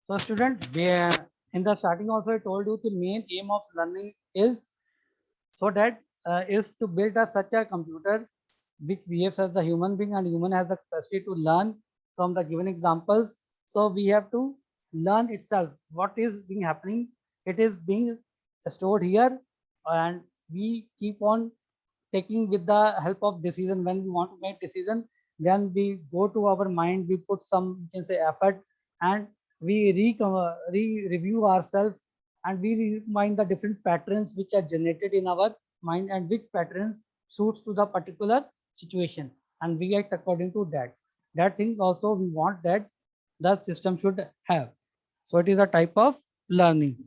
So student, in the starting also I told you the main aim of learning is so that is to build such a computer which behaves as a human being and human has the capacity to learn from the given examples. So we have to learn itself what is being happening. It is being stored here and we keep on taking with the help of decision. When we want to make decision, then we go to our mind, we put some, you can say, effort, and we review ourselves, and we remind the different patterns which are generated in our mind and which pattern suits to the particular situation, and we act according to that. That thing also we want that the system should have. So it is a type of learning.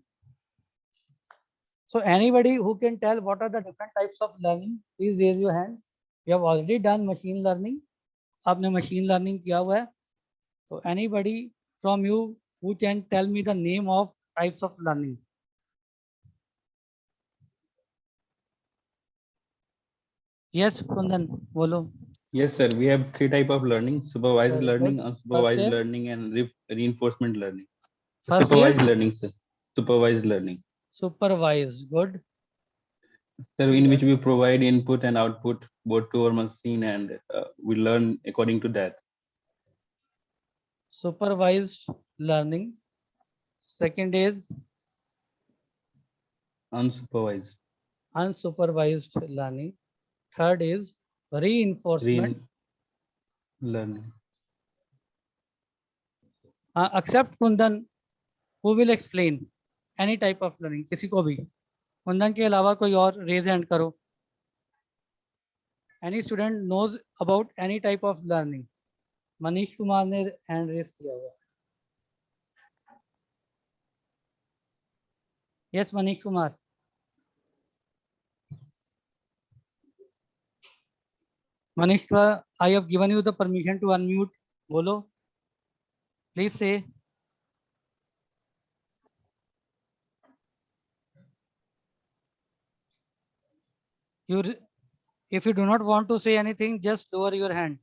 So anybody who can tell what are the different types of learning, please raise your hand. You have already done machine learning. आपने machine learning किया हुआ है. So anybody from you who can tell me the name of types of learning? Yes, Kundan, bolo. Yes, sir. We have three type of learning: supervised Very learning, good. unsupervised is? learning, and reinforcement learning. First Supervised is learning, sir. Supervised learning. supervised. Good. Sir, in which we provide input and output both to our machine, and we learn according to that. Supervised learning. Second is Unsupervised. unsupervised learning. Third is reinforcement. Learning. Except Kundan, who will explain any type of learning? किसी को भी कुंदन के अलावा कोई और raise hand करो. Any student knows about any type of learning? Manish Kumar ने hand raise किया हुआ. Yes, Manish Kumar. Manish, I have given you the permission to unmute. Bolo. Please say. If you do not want to say anything, just lower your hand.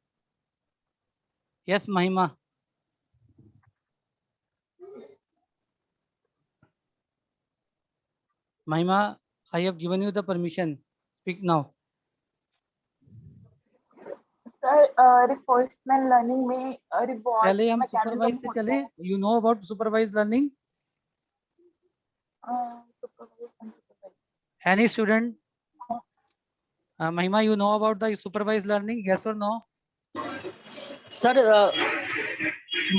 Yes, Mahima. Mahima, I have given you the permission. Speak now. Sir reinforcement learning में reward पहले हम mechanism supervise से होता चले. है You know about supervised learning? Any student? Mahima, you know about the supervised learning? Yes or no? Sir,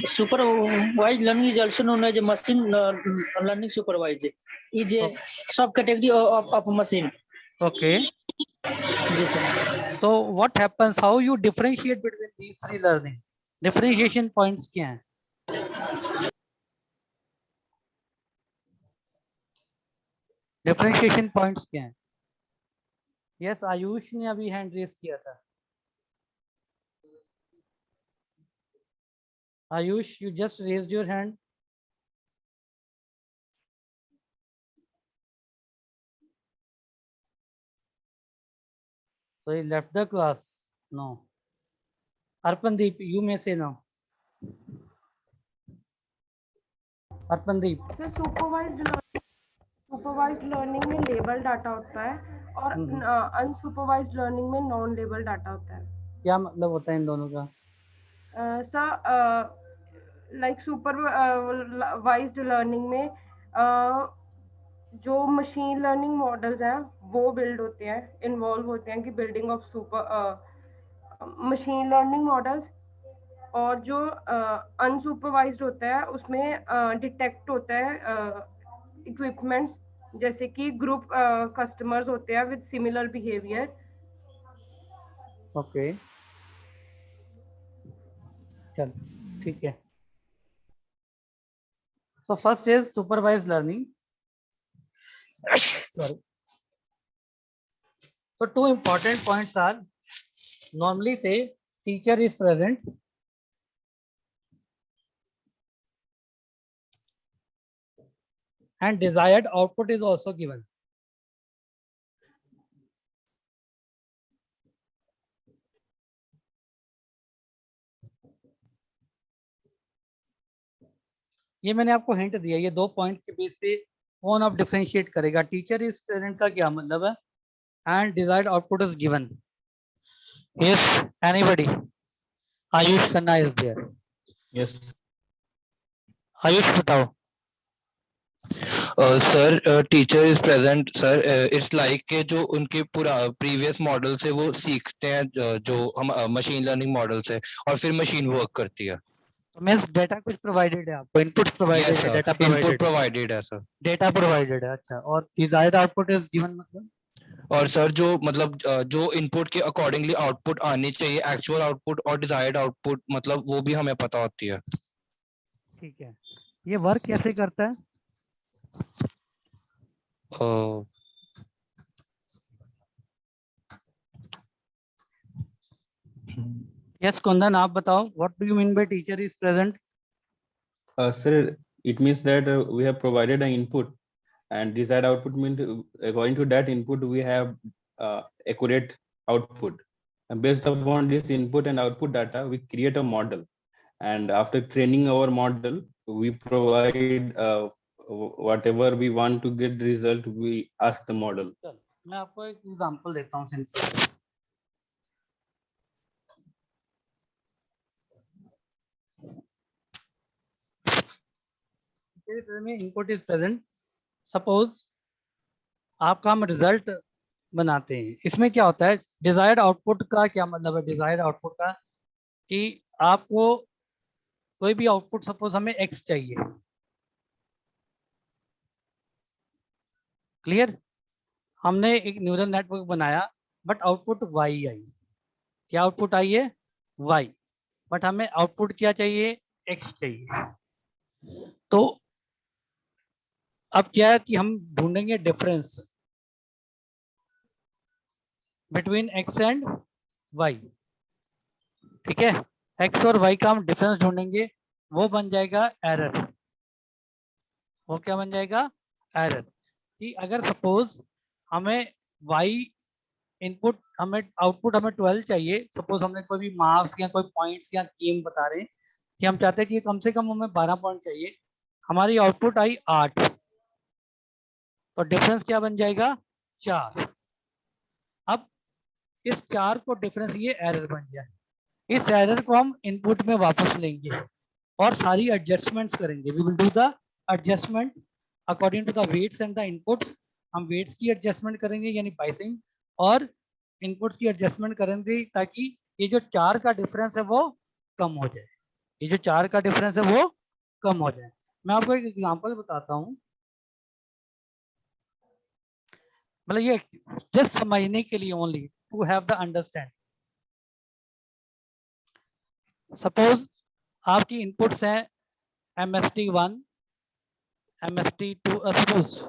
supervised learning is also known as machine learning supervised. Is a subcategory of machine. Okay. Yes, sir. So what happens? How you differentiate between these three learning? Differentiation points क्या हैं? Differentiation points क्या हैं? Yes, Ayush ने अभी hand raise किया था. Ayush, you just raised your hand. So he left the class. No. Arpandeep, you may say now. Arpandeep. Sir supervised learning में label data होता है और अनसुपरवाइज्ड लर्निंग में नॉन लेबल डाटा होता है. क्या मतलब होता है इन दोनों का? सर लाइक सुपरवाइज्ड लर्निंग में जो मशीन लर्निंग मॉडल्स हैं वो बिल्ड होते हैं, इन्वॉल्व होते हैं कि building of machine learning models. और जो अनसुपरवाइज्ड होता है उसमें डिटेक्ट होता है इक्विपमेंट्स जैसे कि ग्रुप कस्टमर्स होते हैं विद सिमिलर बिहेवियर. ओके, चल ठीक है. So first is supervised learning. Sorry. So two important points are, normally say teacher is present and desired output is also given. ये मैंने आपको हिंट दिया, ये 2 पॉइंट के बेस पे कौन आप डिफरेंशिएट करेगा। टीचर इज प्रेजेंट का क्या मतलब है, and desired output is given. Yes anybody? Ayush Khanna is there. Yes. Ayush बताओ। Sir teacher is present sir, it's like के जो उनके पूरा प्रीवियस मॉडल से वो सीखते हैं, जो हम मशीन लर्निंग मॉडल से, और फिर मशीन वर्क करती है। मींस डेटा कुछ प्रोवाइडेड है आपको, इनपुट प्रोवाइडेड यस है, sir, data input provided, provided है सर। डेटा प्रोवाइडेड है। अच्छा, और डिजायर्ड आउटपुट इज गिवन मतलब? और सर जो मतलब जो इनपुट के अकॉर्डिंगली आउटपुट आनी चाहिए, एक्चुअल आउटपुट और डिजायर्ड आउटपुट, मतलब वो भी हमें पता होती है। ठीक है, ये वर्क कैसे करता है? यस कुंदन आप बताओ, what do you mean by teacher is present? Sir, it means that we have provided an input, and desired output means according to that input we have accurate output. And based upon this input and output data, we create a model. And after training our model, we provide whatever we want to get result. We ask the model. मैं आपको एक example देता हूँ simple. Input is present, suppose आपका हम result बनाते हैं। इसमें क्या होता है, डिजायर्ड आउटपुट का क्या मतलब है? डिजायर्ड आउटपुट का कि आपको कोई भी आउटपुट, सपोज हमें एक्स चाहिए, क्लियर? हमने एक न्यूरल नेटवर्क बनाया, बट आउटपुट वाई आई। क्या आउटपुट आई है? वाई। बट हमें आउटपुट क्या चाहिए? एक्स चाहिए। तो अब क्या है कि हम ढूंढेंगे difference between x and y. ठीक है, एक्स और वाई का हम डिफरेंस ढूंढेंगे, वो बन जाएगा एरर। वो क्या बन जाएगा? एरर। कि अगर सपोज हमें वाई इनपुट, हमें आउटपुट हमें 12 चाहिए, सपोज हमने कोई भी मार्क्स या कोई पॉइंट्स या कीम बता रहे हैं कि हम चाहते हैं कि कम से कम हमें 12 पॉइंट चाहिए, हमारी आउटपुट आई 8, तो डिफरेंस क्या बन जाएगा? 4। अब इस 4 को डिफरेंस, ये एरर बन गया। इस एरर को हम इनपुट में वापस लेंगे और सारी एडजस्टमेंट्स करेंगे। We will do the adjustment according to the weights and the inputs. हम वेट्स की एडजस्टमेंट करेंगे यानी बाइसिंग, और इनपुट्स की एडजस्टमेंट करेंगे ताकि ये जो 4 का डिफरेंस है वो कम हो जाए। ये जो 4 का डिफरेंस है वो कम हो जाए। मैं आपको एक एग्जांपल बताता हूँ, मतलब ये जस्ट समझने के लिए, only to have the understand. Suppose आपकी इनपुट्स हैं MST1, MST2। सपोज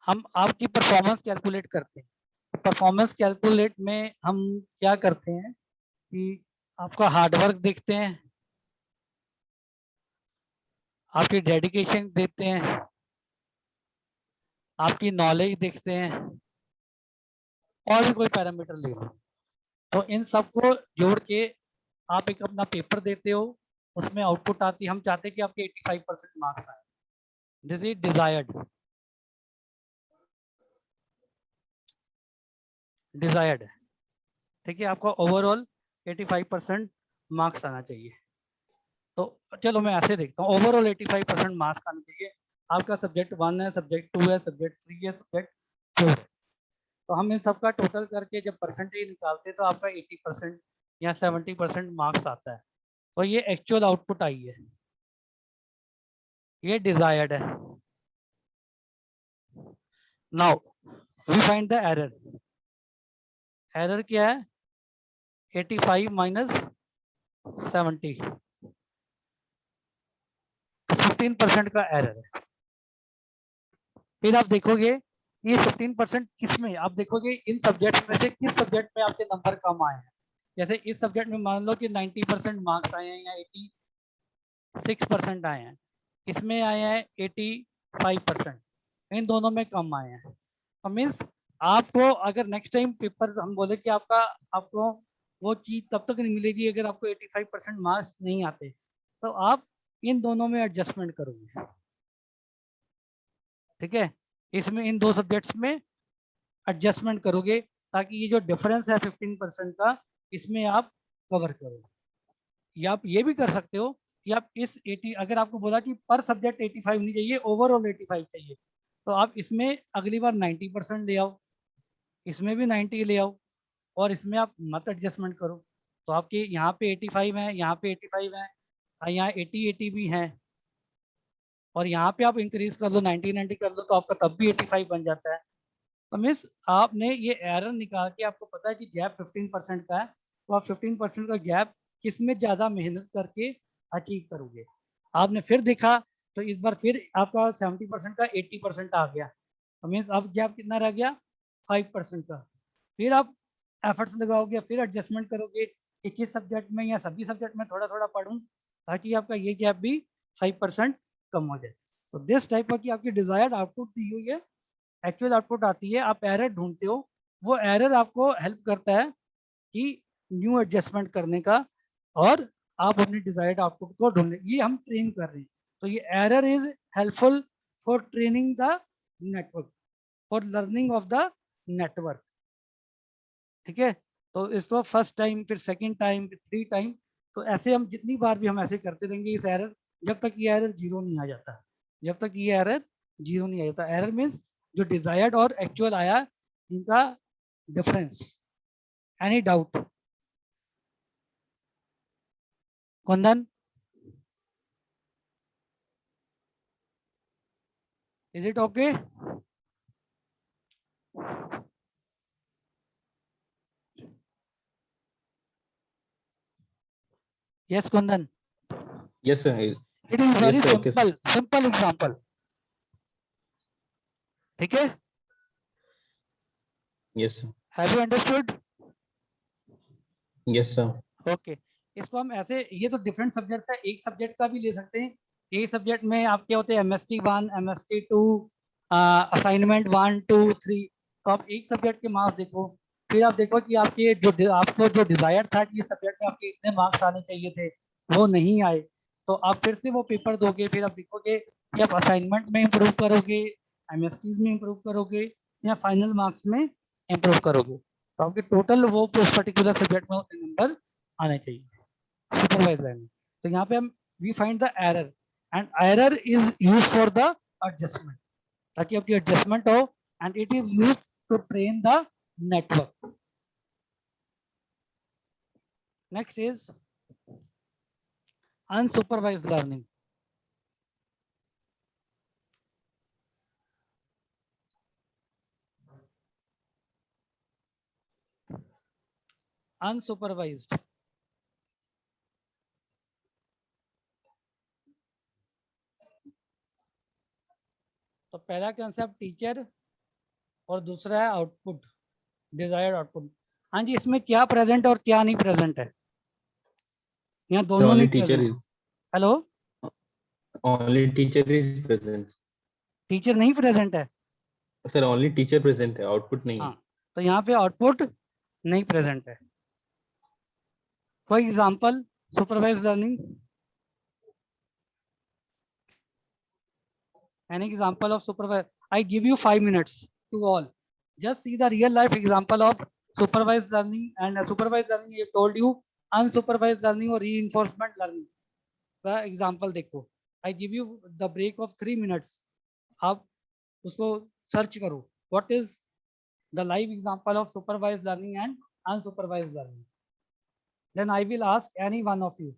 हम आपकी परफॉर्मेंस कैलकुलेट करते हैं। परफॉर्मेंस कैलकुलेट में हम क्या करते हैं कि आपका हार्डवर्क देखते हैं, आपकी डेडिकेशन देखते हैं, आपकी नॉलेज देखते हैं, और भी कोई पैरामीटर ले लो। तो इन सबको जोड़ के आप एक अपना पेपर देते हो, उसमें आउटपुट आती है। हम चाहते हैं कि आपके 85% मार्क्स आए। This is desired. डिजायर्ड, ठीक है, आपको ओवरऑल 85% मार्क्स आना चाहिए। तो चलो मैं ऐसे देखता हूँ, ओवरऑल 85% मार्क्स आना चाहिए। आपका सब्जेक्ट 1 है, सब्जेक्ट 2 है, सब्जेक्ट 3 है, सब्जेक्ट 4 है। तो हम इन सबका टोटल करके जब परसेंटेज निकालते हैं तो आपका 80% या 70% मार्क्स आता है। तो ये एक्चुअल आउटपुट आई है, ये डिजायर्ड है। Now we find the error. Error क्या है? 85 माइनस 70, 15% का एरर है। फिर आप देखोगे ये 15% किस में, आप देखोगे इन सब्जेक्ट में से किस सब्जेक्ट में आपके नंबर कम आए हैं। जैसे इस सब्जेक्ट में मान लो कि 90% मार्क्स आए हैं या 86% आए हैं, इसमें आए हैं 85%, इन दोनों में कम आए हैं। तो मीन्स आपको अगर नेक्स्ट टाइम पेपर हम बोले कि आपको वो चीज तब तक नहीं मिलेगी अगर आपको 85% मार्क्स नहीं आते। तो आप इन दोनों में एडजस्टमेंट करोगे, ठीक है, इसमें इन दो सब्जेक्ट्स में एडजस्टमेंट करोगे ताकि ये जो डिफरेंस है 15% का इसमें आप कवर करो। या आप ये भी कर सकते हो कि आप इस 80, अगर आपको बोला कि पर सब्जेक्ट 85 नहीं चाहिए, ओवरऑल 85 चाहिए, तो आप इसमें अगली बार 90% ले आओ, इसमें भी 90 ले आओ, और इसमें आप मत एडजस्टमेंट करो। तो आपके यहाँ पे 85 है, यहाँ पे 85 है, और यहाँ 80 भी हैं, और यहाँ पे आप इंक्रीज कर दो 90 कर दो तो आपका तब भी 85 बन जाता है। तो मीन्स आपने ये एरर निकाल के, आपको पता है कि गैप 15% का है, तो आप 15% का गैप किसमें ज़्यादा मेहनत करके अचीव करोगे। आपने फिर देखा तो इस बार फिर आपका 70% का 80% आ गया, तो मीन्स अब गैप कितना रह गया 5% का। फिर आप एफर्ट्स लगाओगे, फिर एडजस्टमेंट करोगे कि किस सब्जेक्ट में या सभी सब्जेक्ट में थोड़ा थोड़ा पढ़ूं ताकि आपका ये गैप भी 5% कम हो जाए। तो दिस टाइप की आपकी डिजायर्ड आउटपुट दी हुई है, एक्चुअल आउटपुट आती है, आप एरर ढूंढते हो, वो एरर आपको हेल्प करता है कि न्यू एडजस्टमेंट करने का, और आप अपनी डिजायर्ड आउटपुट को ढूंढने, ये हम ट्रेन कर रहे हैं। तो ये error is helpful for training the network, for learning of the network, ठीक है। तो इसको फर्स्ट टाइम, फिर सेकंड टाइम, फिर 3 टाइम, तो ऐसे हम जितनी बार भी हम ऐसे करते रहेंगे इस एरर, जब तक ये एरर जीरो नहीं आ जाता, जब तक ये एरर जीरो नहीं आ जाता। एरर मीन्स जो डिजायर्ड और एक्चुअल आया इनका difference. Any doubt Kundan? Is it okay? Yes Kundan? Yes, sir. It is very Yes, sir. Okay, sir. Simple, simple example, ठीक है। Yes, sir. Have you understood? Yes, sir. Okay, इसको हम ऐसे, ये तो डिफरेंट सब्जेक्ट है, एक सब्जेक्ट का भी ले सकते हैं। एक सब्जेक्ट में आपके होते हैं MST 1, MST 2, असाइनमेंट 1, 2, 3, तो आप एक सब्जेक्ट के मार्क्स देखो, फिर आप देखो कि आपके जो आपको जो डिजायर था कि इस सब्जेक्ट में आपके इतने मार्क्स आने चाहिए थे वो नहीं आए, तो आप फिर से वो पेपर दोगे, फिर आप देखोगे कि आप असाइनमेंट में इम्प्रूव करोगे, MST में इम्प्रूव करोगे, या फाइनल मार्क्स में इम्प्रूव करोगे, तो आपके टोटल वो पर्टिकुलर सब्जेक्ट में उतने नंबर आने चाहिए सुपरवाइज लर्निंग। तो यहाँ पे हम we find the error, and error is use for the adjustment, ताकि आपकी एडजस्टमेंट हो, and it is use to train the network. Next is unsupervised learning. Unsupervised, तो पहला कंसेप्ट टीचर और दूसरा है आउटपुट, डिजायर्ड आउटपुट। हाँ जी, इसमें क्या प्रेजेंट और क्या नहीं प्रेजेंट है? यहाँ The दोनों only नहीं teacher present. is hello, only teacher is present. Teacher नहीं प्रेजेंट है? Sir, only teacher present है, output नहीं है. हाँ, तो यहाँ पे आउटपुट नहीं प्रेजेंट है। For example supervise learning, an example of supervised, I give you 5 minutes to all, just see the real life example of supervised learning, and supervised learning I told you, unsupervised learning or reinforcement learning का example देखो। I give you the break of 3 minutes, आप उसको search करो, what is the live example of supervised learning and unsupervised learning, then I will ask any one of you.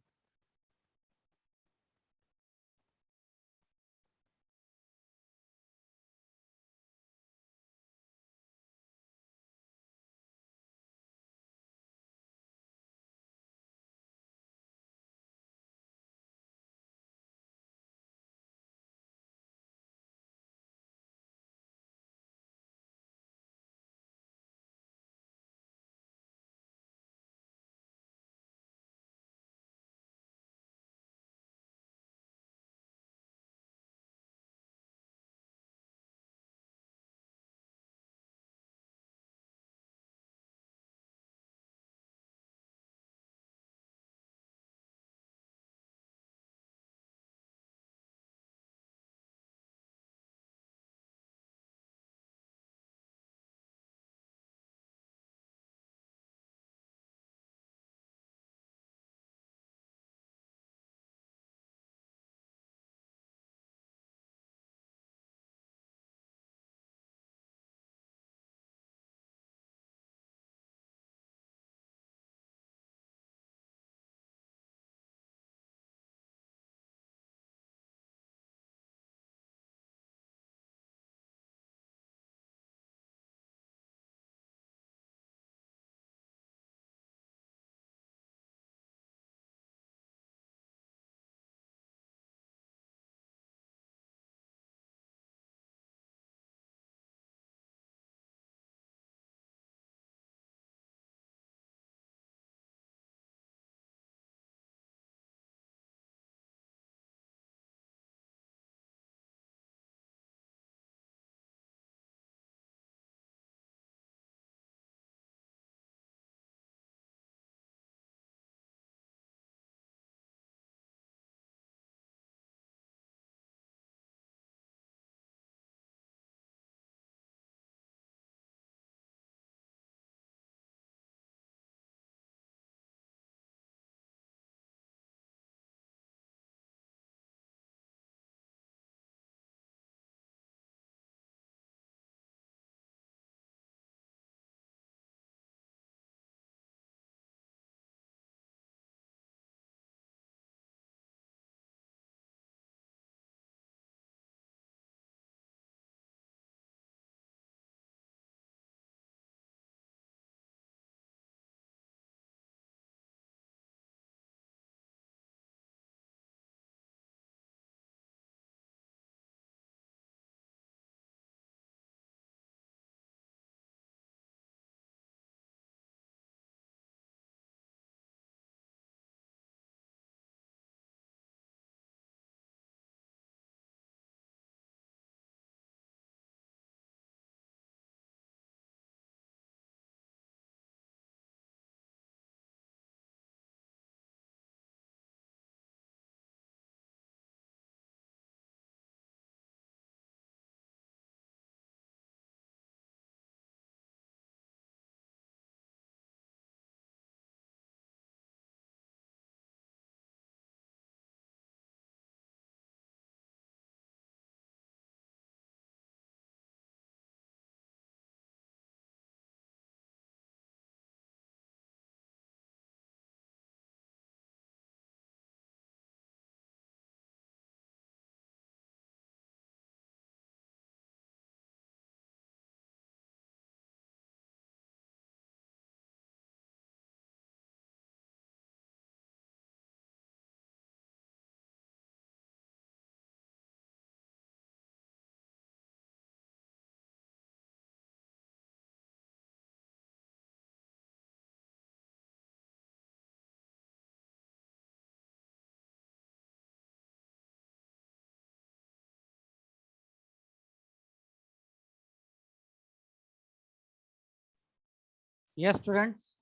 Yes, students.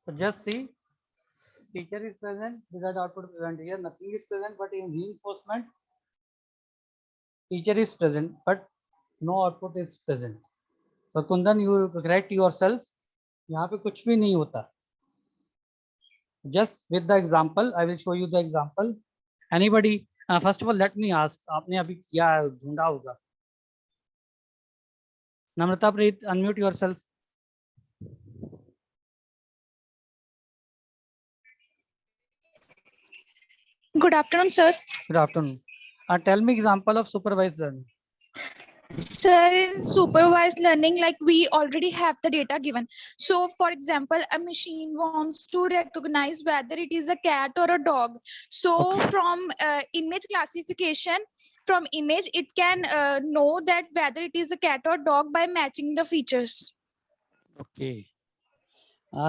So just see, teacher is present, desired output present here, nothing is present, but in reinforcement, teacher is present, but no output is present. So Kundan, you correct yourself. यहाँ पे कुछ भी नहीं होता. Just with the example, I will show you the example. Anybody? First of all, let me ask. आपने अभी क्या ढूंढा होगा? Namrata Preet, unmute yourself. Good afternoon, sir. Good afternoon. Tell me example of supervised learning. Sir, in supervised learning, like we already have the data given. So, for example, a machine wants to recognize whether it is a cat or a dog. So, Okay. from image classification, from image, it can know that whether it is a cat or dog by matching the features. Okay.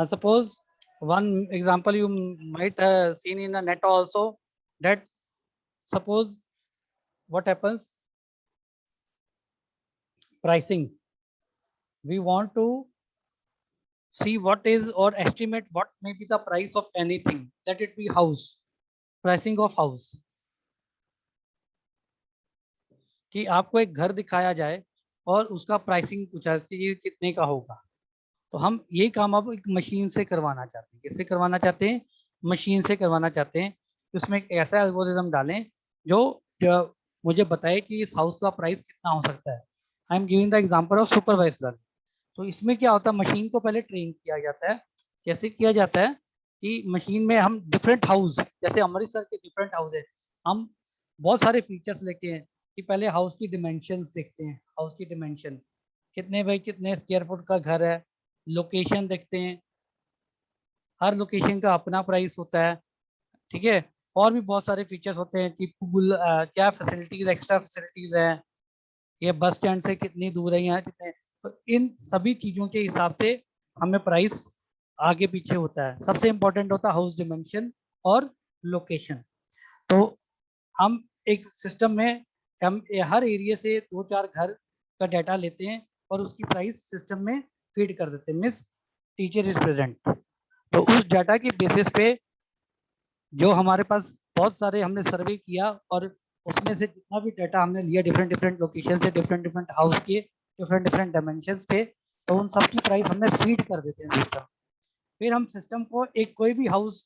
Suppose one example you might seen in the net also, that suppose what happens, pricing. We want to see what is or estimate what may be the price of anything, let it be house, pricing of house. कि आपको एक घर दिखाया जाए और उसका pricing पूछा इसके ये कितने का होगा, तो हम ये काम अब एक मशीन से करवाना चाहते हैं. किससे करवाना चाहते हैं? मशीन से करवाना चाहते हैं. उसमें एक ऐसा एल्गोरिथम डालें जो मुझे बताए कि इस हाउस का प्राइस कितना हो सकता है. I am giving the example of supervised learning. तो इसमें क्या होता है, मशीन को पहले ट्रेन किया जाता है. कैसे किया जाता है कि मशीन में हम डिफरेंट हाउस, जैसे अमृतसर के डिफरेंट हाउस है, हम बहुत सारे फीचर्स लेते हैं कि पहले हाउस की डिमेंशंस देखते हैं. हाउस की डिमेंशन कितने बाई कितने स्क्वायर फुट का घर है, लोकेशन देखते हैं, हर लोकेशन का अपना प्राइस होता है. ठीक है. और भी बहुत सारे फीचर्स होते हैं कि पूल क्या फैसिलिटीज, एक्स्ट्रा फैसिलिटीज हैं, ये बस स्टैंड से कितनी दूर है, यहाँ कितने. तो इन सभी चीजों के हिसाब से हमें प्राइस आगे पीछे होता है. सबसे इंपॉर्टेंट होता है हाउस डिमेंशन और लोकेशन. तो हम एक सिस्टम में हम हर एरिया से 2-4 घर का डाटा लेते हैं और उसकी प्राइस सिस्टम में फीड कर देते हैं. Miss teacher is present. तो उस डाटा की बेसिस पे जो हमारे पास बहुत सारे हमने सर्वे किया और उसमें से जितना भी डाटा हमने लिया डिफरेंट डिफरेंट लोकेशन से, डिफरेंट डिफरेंट हाउस के डिफरेंट डिफरेंट डायमेंशंस थे, तो उन सब की प्राइस हमने फीड कर देते हैं सिस्टम. फिर हम सिस्टम को एक कोई भी हाउस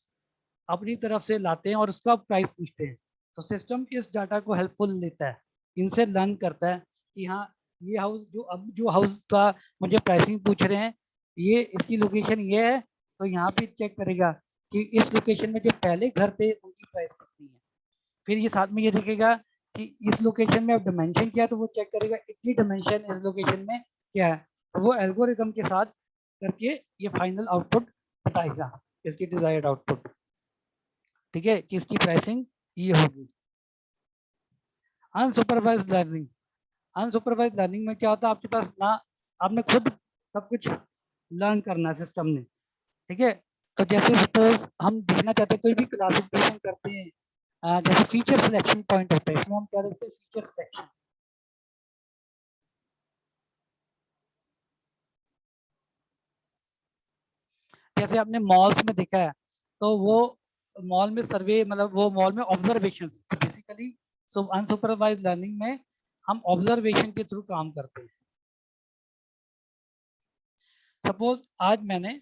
अपनी तरफ से लाते हैं और उसका प्राइस पूछते हैं. तो सिस्टम इस डाटा को हेल्पफुल लेता है, इनसे लर्न करता है कि हाँ ये हाउस जो हाउस का मुझे प्राइसिंग पूछ रहे हैं, ये इसकी लोकेशन ये है, तो यहाँ पे चेक करेगा कि इस लोकेशन में जो पहले घर थे उनकी प्राइस कितनी है. फिर ये साथ में ये देखेगा कि इस लोकेशन में अब डिमेंशन क्या है, तो वो चेक करेगा इतनी डिमेंशन इस लोकेशन में क्या है. तो वो एल्गोरिथम के साथ करके ये फाइनल आउटपुट बताएगा, इसकी डिजायर्ड आउटपुट. ठीक है, कि इसकी प्राइसिंग ये होगी. Unsupervised learning. अनसुपरवाइज्ड लर्निंग में क्या होता है, आपके पास ना आपने खुद सब कुछ लर्न करना है सिस्टम ने. ठीक है. तो जैसे सपोज हम देखना चाहते हैं कोई भी क्लासिफिकेशन करते हैं, जैसे फीचर सिलेक्शन पॉइंट होता है, इसमें हम क्या देखते हैं, फीचर सिलेक्शन. जैसे आपने मॉल्स में देखा है, तो वो मॉल में सर्वे, मतलब वो मॉल में ऑब्जर्वेशन, बेसिकली अनसुपरवाइज लर्निंग में हम ऑब्जर्वेशन के थ्रू काम करते हैं। सपोज आज मैंने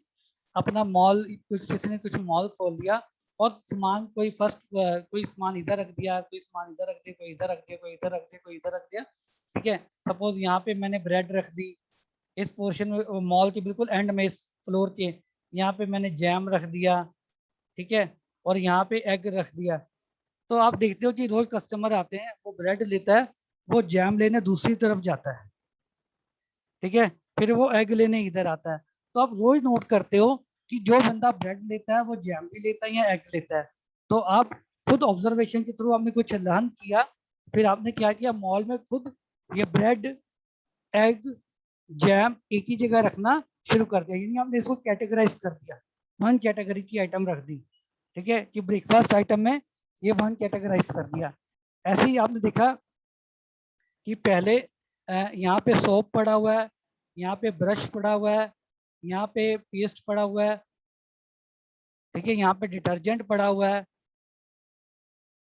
अपना मॉल, किसी ने कुछ मॉल खोल दिया और सामान कोई कोई सामान इधर रख दिया, कोई सामान इधर रख दिया, कोई इधर रख दिया, कोई इधर रख दिया, कोई इधर रख दिया। ठीक है, सपोज यहाँ पे मैंने ब्रेड रख दी, इस पोर्शन में मॉल के बिल्कुल एंड में इस फ्लोर के यहाँ पे मैंने जैम रख दिया। ठीक है, और यहाँ पे एग रख दिया। तो आप देखते हो कि रोज कस्टमर आते हैं, वो ब्रेड लेता है, वो जैम लेने दूसरी तरफ जाता है। ठीक है, फिर वो एग लेने इधर आता है। तो आप रोज नोट करते हो कि जो बंदा ब्रेड लेता है वो जैम भी लेता है या एग लेता है। तो आप खुद ऑब्जर्वेशन के थ्रू आपने कुछ लर्न किया, फिर आपने क्या किया, मॉल में खुद ये ब्रेड, एग, जैम एक ही जगह रखना शुरू कर दिया, यानी आपने इसको कैटेगराइज कर दिया, वन कैटेगरी की आइटम रख दी। ठीक है, कि ब्रेकफास्ट आइटम में ये वन कैटेगराइज कर दिया। ऐसे ही आपने देखा कि पहले यहाँ पे सोप पड़ा हुआ है, यहाँ पे ब्रश पड़ा हुआ है, यहाँ पे पेस्ट पड़ा हुआ है। ठीक है, यहाँ पे डिटर्जेंट पड़ा हुआ है,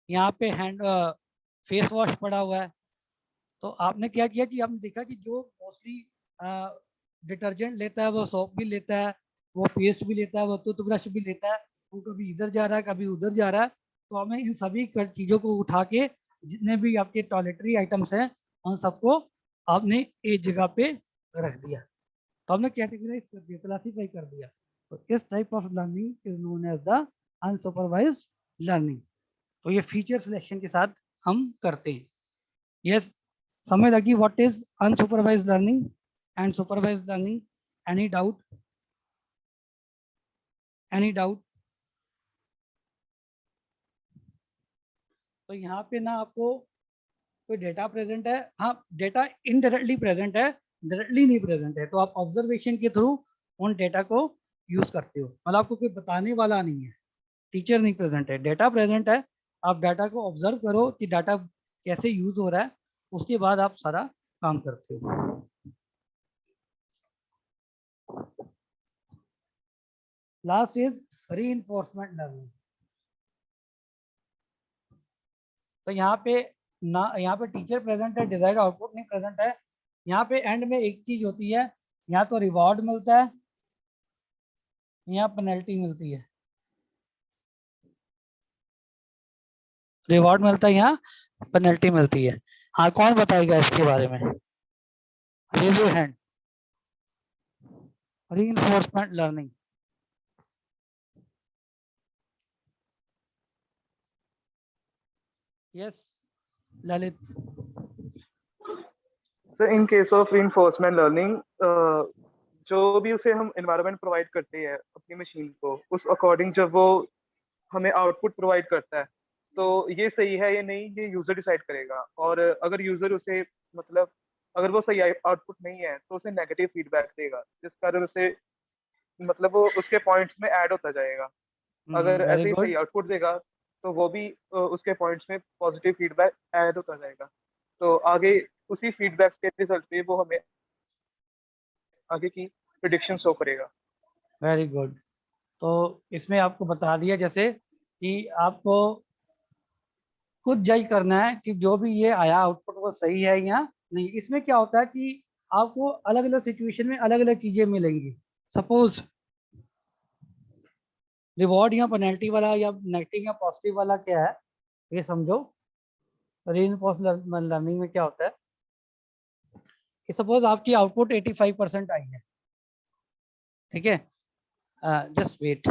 यहाँ पे फेस वॉश पड़ा हुआ है। तो आपने क्या किया कि आपने देखा कि जो मोस्टली डिटर्जेंट लेता है वो सोप भी लेता है, वो पेस्ट भी लेता है, वो टूथब्रश भी लेता है, वो कभी इधर जा रहा है कभी उधर जा रहा है। तो आपने इन सभी चीज़ों को उठा के जितने भी आपके टॉयलेटरी आइटम्स हैं उन सबको आपने एक जगह पे रख दिया। तो आपने कैटेगराइज कर दिया, क्लासीफाई कर दिया। तो इस type of learning is known as the unsupervised learning. तो ये फीचर सिलेक्शन के साथ हम करते हैं। यस, समझ लगी what is unsupervised learning and supervised learning? Any doubt? Any doubt? तो यहाँ पे ना आपको कोई डेटा प्रेजेंट है, हाँ डेटा इनडायरेक्टली प्रेजेंट है, डायरेक्टली नहीं प्रेजेंट है। तो आप ऑब्जर्वेशन के थ्रू उन डेटा को यूज करते हो, मतलब आपको कोई बताने वाला नहीं है, टीचर नहीं प्रेजेंट है, डेटा प्रेजेंट है। आप डाटा को ऑब्जर्व करो कि डाटा कैसे यूज हो रहा है, उसके बाद आप सारा काम करते हो। Last is reinforcement learning. तो यहाँ पे ना, यहाँ पे टीचर प्रेजेंट है, डिजायर्ड आउटपुट नहीं प्रेजेंट है। यहाँ पे एंड में एक चीज होती है, यहाँ तो रिवॉर्ड मिलता है, यहाँ पेनल्टी मिलती है। रिवॉर्ड मिलता है, यहाँ पेनल्टी मिलती है। हाँ, कौन बताएगा इसके बारे में? Raise your hand. Reinforcement learning. Yes Lalit. So in case of reinforcement learning, जो भी उसे हम environment provide करते हैं अपनी मशीन को, उस according जब वो हमें output provide करता है, तो ये सही है या नहीं ये यूजर डिसाइड करेगा। और अगर यूजर उसे मतलब अगर वो सही आउटपुट नहीं है तो उसे नेगेटिव फीडबैक देगा, जिस कारण उसे मतलब वो उसके पॉइंट्स में ऐड होता जाएगा। अगर ऐसे ही सही आउटपुट देगा तो वो भी उसके पॉइंट्स में पॉजिटिव फीडबैक ऐड होता जाएगा। तो आगे उसी फीडबैक के रिजल्ट पे वो हमें आगे की प्रेडिक्शन शो करेगा। Very good. तो इसमें आपको बता दिया जैसे कि आपको खुद जज करना है कि जो भी ये आया आउटपुट वो सही है या नहीं। इसमें क्या होता है कि आपको अलग अलग सिचुएशन में अलग अलग चीजें मिलेंगी। सपोज रिवॉर्ड या पेनल्टी वाला या नेगेटिव या पॉजिटिव वाला क्या है ये समझो। रीइंफोर्स लर्निंग में क्या होता है कि सपोज आपकी आउटपुट 85% आई है, ठीक है, जस्ट वेट,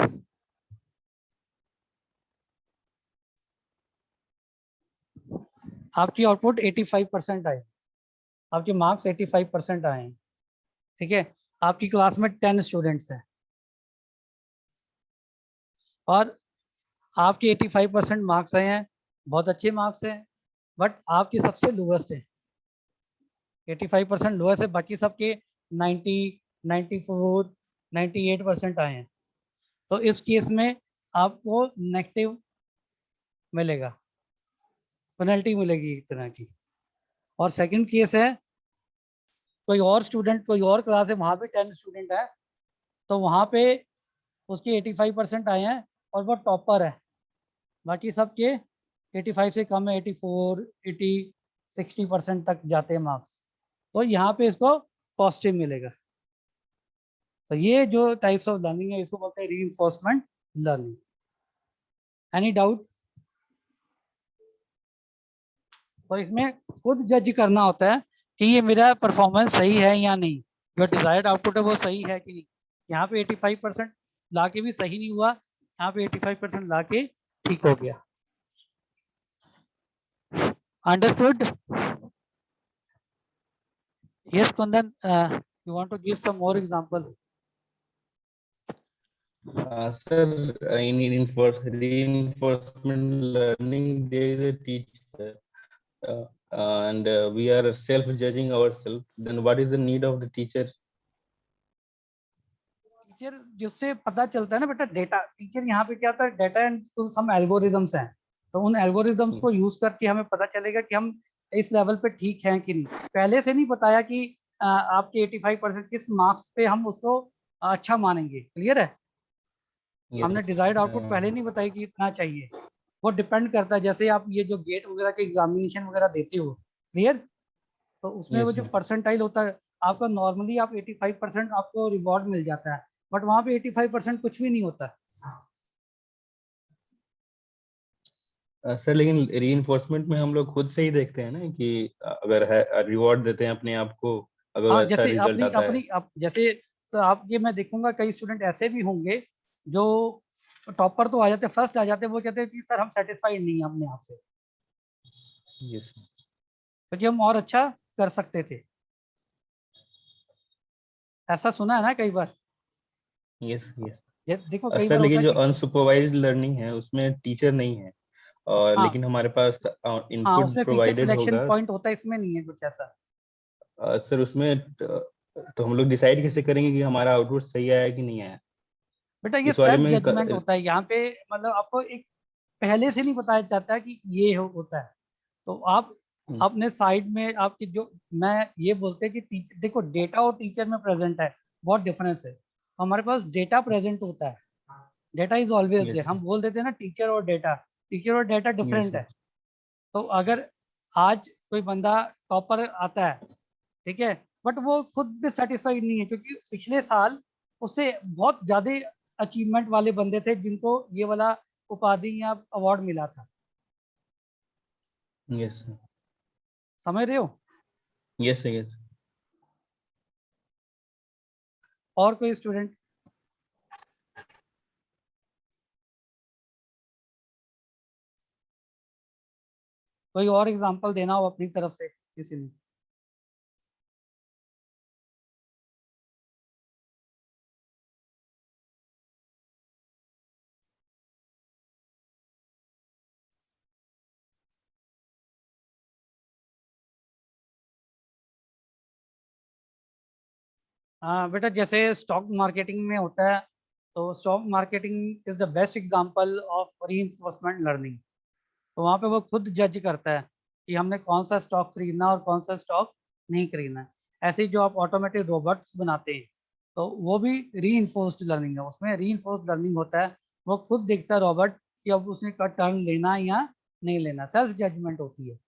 आपकी आउटपुट 85% आई, आपके मार्क्स 85% आए हैं, ठीक है, आपकी क्लास में 10 स्टूडेंट्स हैं और आपके 85% मार्क्स आए हैं, बहुत अच्छे मार्क्स हैं, बट आपकी सबसे लोएस्ट है, 85% लोएस्ट है, बाकी सबके 90, 94, 98% आए हैं। तो इस केस में आपको नेगेटिव मिलेगा, पेनल्टी मिलेगी एक तरह की। और सेकंड केस है कोई और स्टूडेंट, कोई और क्लास है, वहाँ पे 10 स्टूडेंट है, तो वहाँ पे उसके 85% आए हैं और वो टॉपर है, बाकी सबके 85 से कम है, 84, 80, 60% तक जाते हैं मार्क्स, तो यहाँ पे इसको पॉजिटिव मिलेगा। तो ये जो टाइप्स ऑफ लर्निंग है इसको बोलते हैं रीइंफोर्समेंट लर्निंग। Any doubt? तो इसमें खुद जज करना होता है कि ये मेरा परफॉर्मेंस सही है या नहीं, जो डिजायर्ड आउटपुट है वो सही है कि नहीं। यहाँ पे 85% ला के भी सही नहीं हुआ, यहाँ पे 85% ला के ठीक हो गया। Understood? Yes Kundan, you want to give some more example? Sir, in reinforcement learning, there is a teacher, and we are self-judging ourselves. Then, what is the need of the teacher? Teacher जिससे पता चलता है ना बेटा, data, teacher यहाँ पे क्या होता है, डेटा एंड सम एल्गोरिदम्स हैं, तो उन एल्गोरिदम्स को यूज करके हमें पता चलेगा कि हम इस लेवल पे ठीक हैं कि नहीं। पहले से नहीं बताया कि आपके 85% किस मार्क्स पे हम उसको अच्छा मानेंगे। क्लियर है? हमने डिजायर्ड आउटपुट पहले नहीं बताई कि इतना चाहिए, वो डिपेंड करता है। जैसे आप ये जो गेट वगैरह के एग्जामिनेशन वगैरह देते हो, क्लियर, तो उसमें वो जो परसेंटाइल होता है आपका, नॉर्मली आप 85% आपको रिवॉर्ड मिल जाता है, बट वहाँ पे 85% कुछ भी नहीं होता। सर, लेकिन रीइंफोर्समेंट में हम लोग खुद से ही देखते हैं ना कि अगर है रिवॉर्ड देते हैं अपने आप को, अगर हाँ, अच्छा जैसे रिजल्ट आता है। जैसे तो आप ये मैं देखूंगा कई स्टूडेंट ऐसे भी होंगे जो टॉपर तो आ जाते, फर्स्ट आ जाते, वो कहते हैं कि सर हम सेटिस्फाइड नहीं हैं अपने आप से, यस, क्योंकि हम और अच्छा कर सकते थे। ऐसा सुना है ना कई बार। Yes, yes. देखो कई सर, बार होता लेकिन है जो कि अनसुपरवाइज्ड लर्निंग है उसमें टीचर नहीं है, और हाँ लेकिन हमारे पास हाँ, इनपुट उसमें फीचर प्रोवाइडेड सिलेक्शन होगा। पॉइंट होता है, इसमें नहीं है कुछ ऐसा। सर, उसमें तो हम लोग डिसाइड कैसे करेंगे कि हमारा आउटपुट सही आया कि नहीं आया? बेटा ये इस वाले सेल्फ में जजमेंट होता है यहाँ पे, मतलब आपको एक पहले से नहीं बताया जाता है कि ये होता है, तो आप अपने साइड में आपकी जो, मैं ये बोलते हैं कि देखो डेटा और टीचर में प्रेजेंट है, बहुत डिफरेंस है। हमारे पास डेटा प्रेजेंट होता है, data is always there. Yes, हम बोल देते हैं ना टीचर और डेटा यस, डिफरेंट है। तो अगर आज कोई बंदा टॉपर आता है, ठीक है, बट वो खुद भी सेटिस्फाइड नहीं है, क्योंकि पिछले साल उससे बहुत ज्यादा अचीवमेंट वाले बंदे थे जिनको ये वाला उपाधि या अवार्ड मिला था। यस, समझ रहे हो? Yes, yes. और कोई स्टूडेंट? कोई और एग्जांपल देना हो अपनी तरफ से किसी ने? हाँ बेटा, जैसे स्टॉक मार्केटिंग में होता है, तो stock marketing is the best example of reinforcement learning. तो वहाँ पे वो खुद जज करता है कि हमने कौन सा स्टॉक खरीदना और कौन सा स्टॉक नहीं खरीदना है। ऐसे ही जो आप ऑटोमेटिक रोबोट्स बनाते हैं, तो वो भी रीइंफोर्स्ड लर्निंग है। उसमें रीइंफोर्स्ड लर्निंग होता है, वो खुद देखता है रोबोट कि अब उसने का टर्न लेना या नहीं लेना, सेल्फ जजमेंट होती है।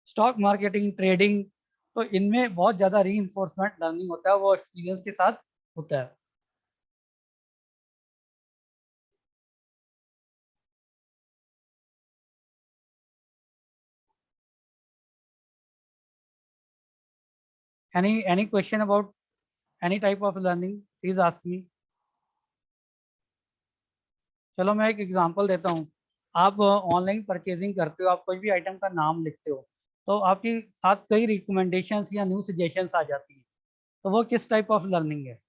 स्टॉक मार्केटिंग, ट्रेडिंग, तो इनमें बहुत ज्यादा रीइंफोर्समेंट लर्निंग होता है, वो एक्सपीरियंस के साथ होता है। any question about any type of learning, please ask me. चलो मैं एक एग्जांपल देता हूँ। आप ऑनलाइन परचेजिंग करते हो, आप कोई भी आइटम का नाम लिखते हो, तो आपके साथ कई रिकमेंडेशंस या न्यू सजेशंस आ जाती हैं, तो वो किस टाइप ऑफ लर्निंग है?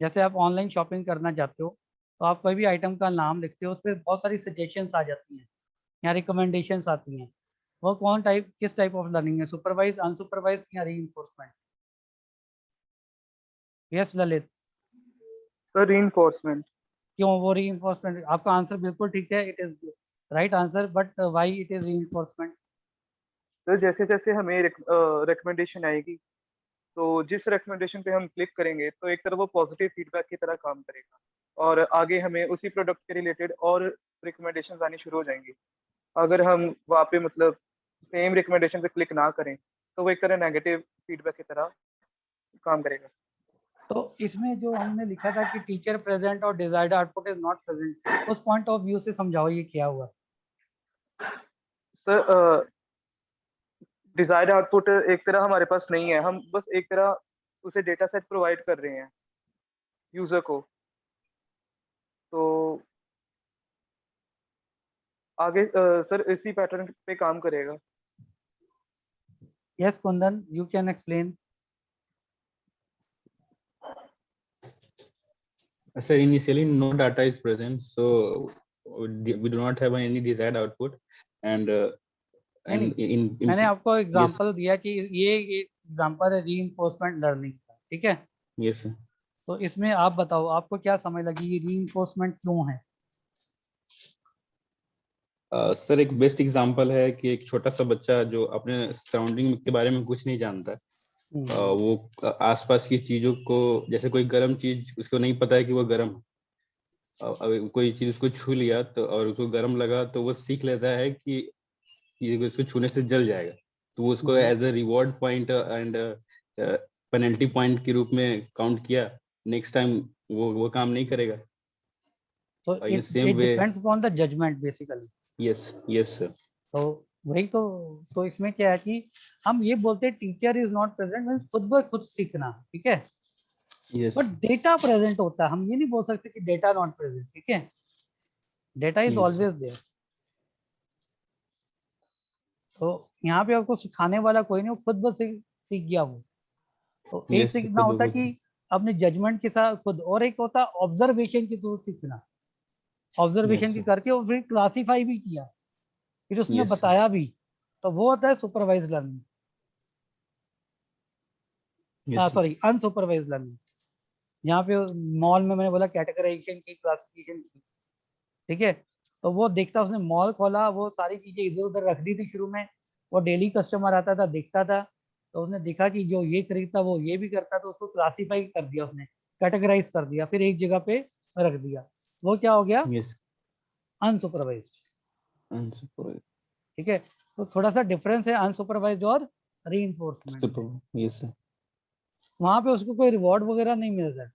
जैसे आप ऑनलाइन शॉपिंग करना चाहते हो, तो आप कोई भी आइटम का नाम लिखते हो, उस पर बहुत सारी सजेशंस आ जाती हैं या रिकमेंडेशंस आती हैं, वो किस टाइप ऑफ लर्निंग है? सुपरवाइज, अनसुपरवाइज या reinforcement? Yes Lalit. Sir reinforcement. क्यों वो रीइंफोर्समेंट? आपका आंसर बिल्कुल ठीक है, it is right answer, but why it is reinforcement? तो जैसे जैसे हमें रिकमेंडेशन आएगी, तो जिस रिकमेंडेशन पे हम क्लिक करेंगे तो एक तरह वो पॉजिटिव फीडबैक की तरह काम करेगा। और आगे हमें उसी प्रोडक्ट के रिलेटेड और रिकमेंडेशन आनी शुरू हो जाएंगी। अगर हम वहाँ पे मतलब सेम रिकमेंडेशन पे क्लिक ना करें तो वो एक तरह नेगेटिव फीडबैक की तरह काम करेगा। तो इसमें जो हमने लिखा था कि टीचर प्रेजेंट और desired output is not present, उस पॉइंट ऑफ व्यू से समझाओ ये क्या हुआ। सर डिजायर्ड आउटपुट एक तरह हमारे पास नहीं है, हम बस एक तरह उसे डेटा सेट प्रोवाइड कर रहे हैं यूजर को। तो आगे सर इसी पैटर्न पे काम करेगा। Yes Kundan, you can explain. Sir, initially no data is present, so we do not have any desired output, and मैंने आपको yes, एग्जांपल दिया कि ये एग्जांपल है रीइंफोर्समेंट लर्निंग का, ठीक है। yes sir. तो इसमें आप बताओ आपको क्या समझ लगी, ये रीइंफोर्समेंट क्यों है। सर एक बेस्ट एग्जांपल है कि एक छोटा सा बच्चा जो अपने सराउंडिंग के बारे में कुछ नहीं जानता, वो आसपास की चीजों को, जैसे कोई गर्म चीज उसको नहीं पता है कि वो गर्म है, कोई चीज उसको छू लिया तो और उसको गर्म लगा तो वो सीख लेता है कि ये इसको छूने से जल जाएगा, तो वो उसको as a reward point and penalty point के रूप में काउंट किया। नेक्स्ट टाइम वो काम नहीं करेगा। तो in it same way, depends upon the judgement basically. yes sir. तो वही तो इसमें क्या है कि हम ये बोलते हैं teacher is not present means खुद ब खुद सीखना, ठीक है। Yes, बट डेटा प्रेजेंट होता है, हम ये नहीं बोल सकते कि डेटा नॉट प्रेजेंट, ठीक है। Data is Yes. Always there. तो यहाँ पे आपको सिखाने वाला कोई नहीं, वो खुद ब सीख गया वो। तो एक Yes, सीखना खुद होता है वो कि अपने जजमेंट के साथ खुद, और एक होता है ऑब्जर्वेशन के थ्रू सीखना। ऑब्जर्वेशन Yes, की sir. करके और फिर क्लासीफाई भी किया, फिर उसने Yes, sir. बताया भी, तो वो होता है supervise learning. Yes, sir. Sorry, unsupervise learning. यहाँ पे मॉल में मैंने बोला कैटेगराइजेशन की, क्लासिफिकेशन की, ठीक है। तो वो देखता, उसने मॉल खोला, वो सारी चीजें इधर उधर रख दी थी शुरू में, वो डेली कस्टमर आता था देखता था, तो उसने देखा कि जो ये खरीदता वो ये भी करता, तो उसको क्लासीफाई कर दिया, उसने कैटेगराइज कर दिया, फिर एक जगह पे रख दिया। वो क्या हो गया, Yes, अनसुपरवाइज, unsupervised. ठीक है। तो थोड़ा सा डिफरेंस है अनसुपरवाइज और रीइंफोर्समेंट में। Yes, sir. वहां पे उसको कोई रिवॉर्ड वगैरह नहीं मिलता है,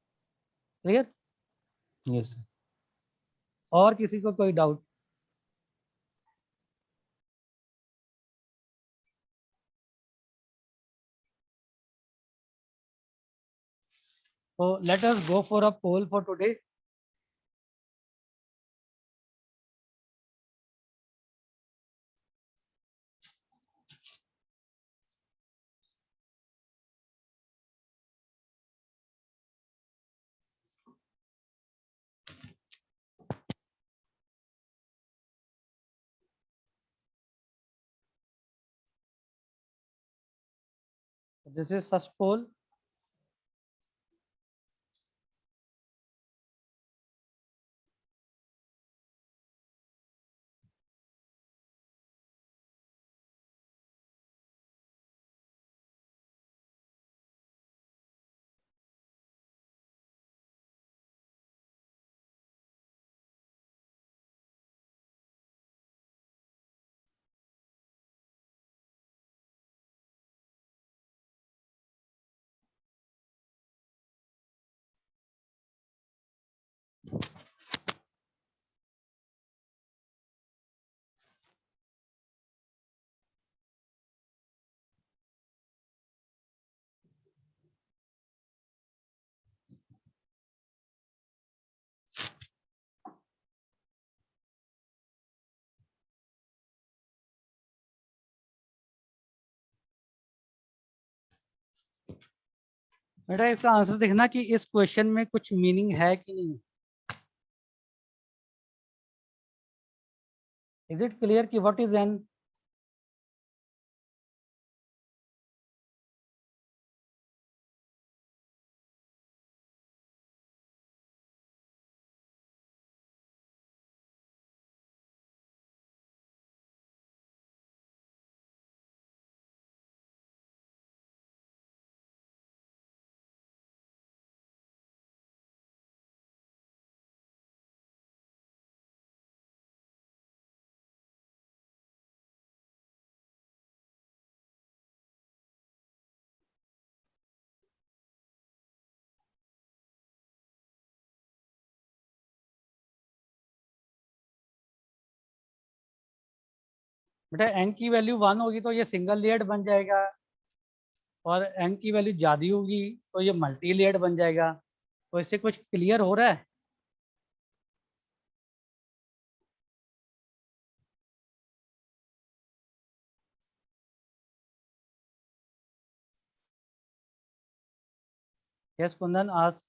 क्लियर। Yes, sir. और किसी को कोई doubt. So let us go for a poll for today. This is first poll. बेटा इसका आंसर देखना कि इस क्वेश्चन में कुछ मीनिंग है कि नहीं। इज इट क्लियर कि व्हाट इज एन। बेटा n की वैल्यू 1 होगी तो ये सिंगल लेयर्ड बन जाएगा, और n की वैल्यू ज़्यादा होगी तो ये मल्टी लेयर्ड बन जाएगा। तो इससे कुछ क्लियर हो रहा है? यस कुंदन आज।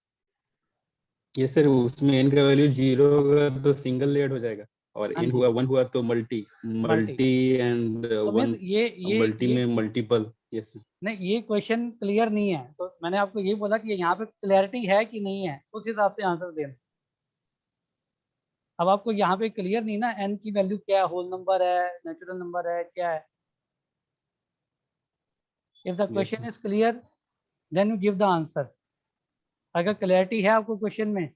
ये सर उसमें n का वैल्यू 0 होगा तो सिंगल लेयर्ड हो जाएगा, और हाँ n जी। हुआ 1 हुआ तो मल्टी एंड तो 1 मीन्स ये मल्टी में मल्टीपल। यस नहीं, ये क्वेश्चन क्लियर नहीं है, तो मैंने आपको ये बोला कि यहाँ पे क्लैरिटी है कि नहीं है, उस हिसाब से आंसर देना। अब आपको यहाँ पे क्लियर नहीं ना, n की वैल्यू क्या है, होल नंबर है, नेचुरल नंबर है, क्या है। If the question is clear then you give the answer. अगर क्लैरिटी है आपको क्वेश्चन में,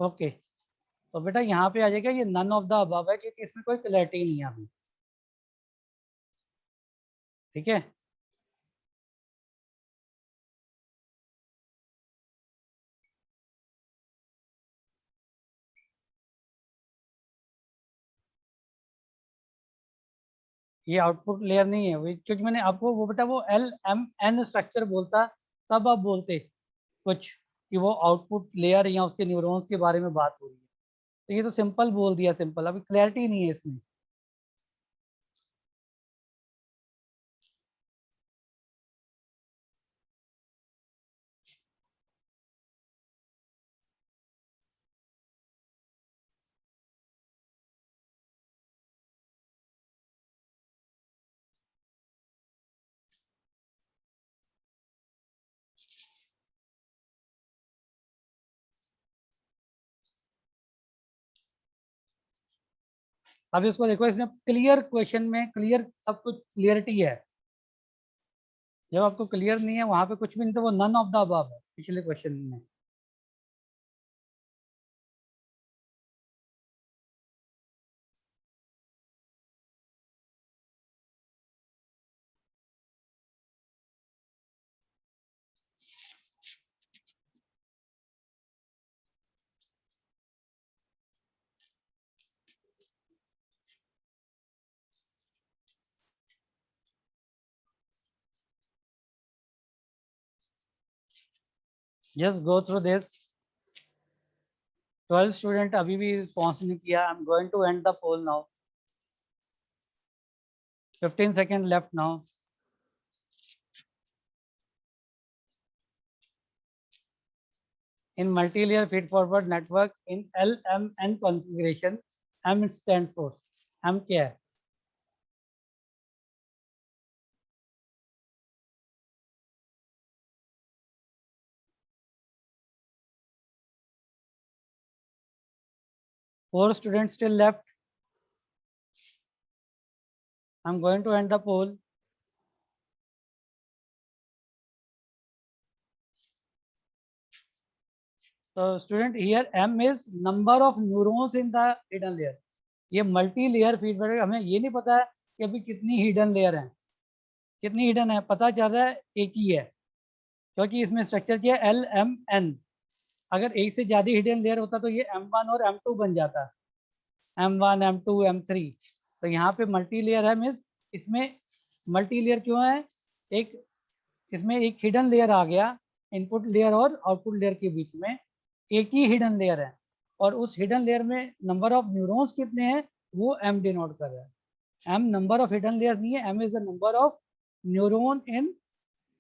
ओके तो बेटा यहाँ पे आ जाएगा ये नन ऑफ द अबव है, क्योंकि इसमें कोई क्लैरिटी नहीं है अभी। ठीक है, ये आउटपुट लेयर नहीं है, क्योंकि मैंने आपको वो बेटा वो LMN स्ट्रक्चर बोलता तब आप बोलते कुछ कि वो आउटपुट लेयर या उसके न्यूरॉन्स के बारे में बात हो रही है। तो ये तो सिंपल बोल दिया, सिंपल, अभी क्लैरिटी नहीं है इसमें। अब इसको देखो, इसमें क्लियर क्वेश्चन में क्लियर सब कुछ क्लियरिटी है। जब आपको क्लियर नहीं है वहां पे कुछ भी नहीं, तो वो नन ऑफ द अबव है पिछले क्वेश्चन में। Just go through this. 12 student अभी भी रिस्पॉन्स नहीं किया। I am going to end the poll now. 15 second left now. In multi-layer feed-forward network in LMN configuration, M stands for, M क्या है? Four students still left. I'm going to end the poll. So student, here M is number of neurons in the hidden layer. ये multi layer feedback, हमें ये नहीं पता है कि अभी कितनी हिडन लेयर है, कितनी हिडन है, पता चल रहा है एक ही है, क्योंकि इसमें स्ट्रक्चर क्या है LMN। अगर एक से ज्यादा हिडन लेयर होता तो ये M1 और M2 बन जाता, M1 M2 M3। तो यहाँ पे मल्टी लेयर है, मीन्स इसमें मल्टी लेयर क्यों है, एक इसमें एक हिडन लेयर आ गया, इनपुट लेयर और आउटपुट लेयर के बीच में एक ही हिडन लेयर है, और उस हिडन लेयर में नंबर ऑफ न्यूरॉन्स कितने हैं वो M डिनोट कर रहा है। M number of hidden layer नहीं है, M is the number of neuron in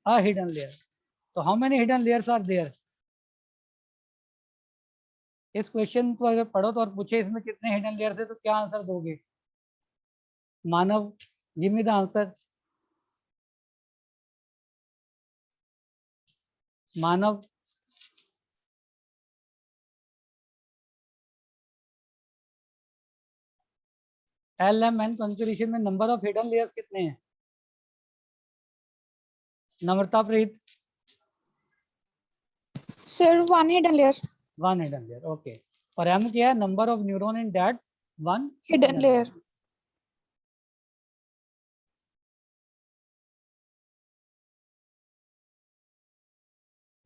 a hidden layer. तो how many hidden layers are there? इस क्वेश्चन को अगर पढ़ो तो और पूछे इसमें कितने हिडन लेयर्स है तो क्या आंसर दोगे? Manav, give me the answer. Manav, LMN configuration में नंबर ऑफ हिडन लेयर्स कितने हैं? Namrata Preet. Sir, one hidden layer. One hidden layer, okay. और M क्या है? Number of neuron in that one Hidden layer.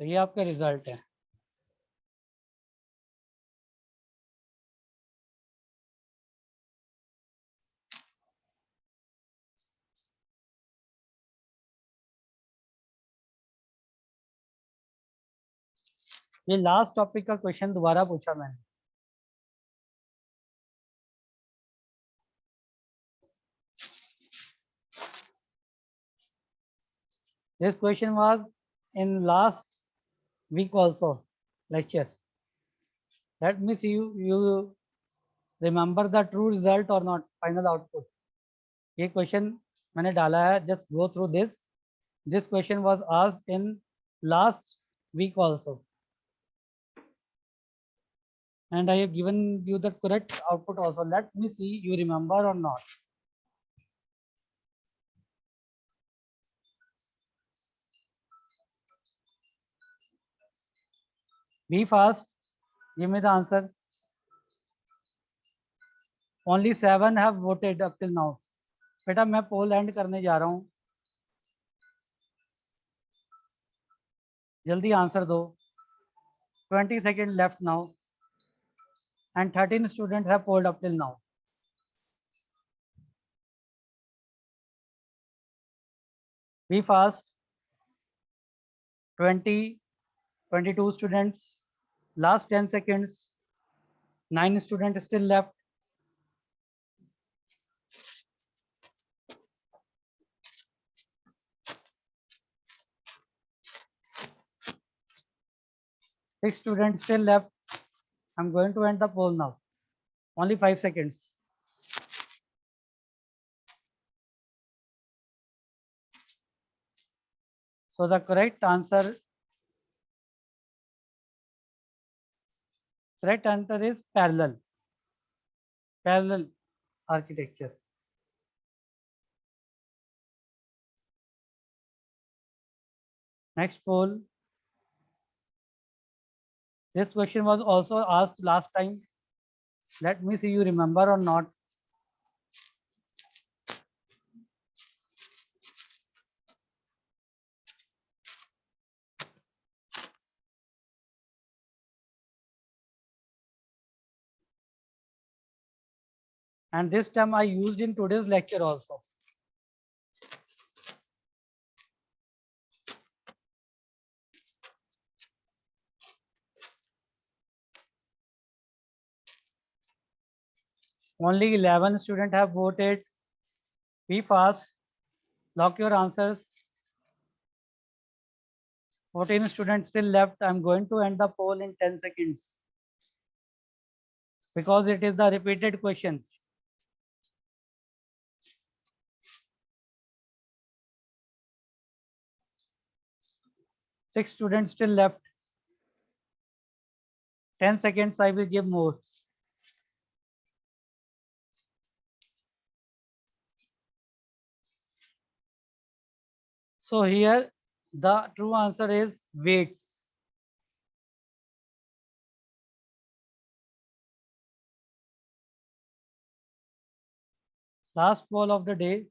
तो ये आपका रिजल्ट है। ये लास्ट टॉपिक का क्वेश्चन दोबारा पूछा मैंने। This question was in last week also lecture. Let me see you remember the true result or not, final output. ये question मैंने डाला है, just go through this. This question was asked in last week also. And I have given you the correct output also. Let me see you remember or not. Be fast. Give me the answer. Only 7 have voted up till now. बेटा मैं pole and करने जा रहा हूँ, जल्दी answer दो। 20 seconds left now and 13 students have polled up till now. Be fast. 20, 22 students, last 10 seconds, 9 students still left. Six students still left. I'm going to end the poll now. Only 5 seconds. So the correct answer is parallel architecture. Next poll. This question was also asked last time. Let me see you remember or not. And this term I used in today's lecture also. Only 11 students have voted. Be fast. Lock your answers. 14 students still left. I'm going to end the poll in 10 seconds because it is the repeated question. Six students still left. 10 seconds, I will give more. So here the true answer is weights. Last poll of the day.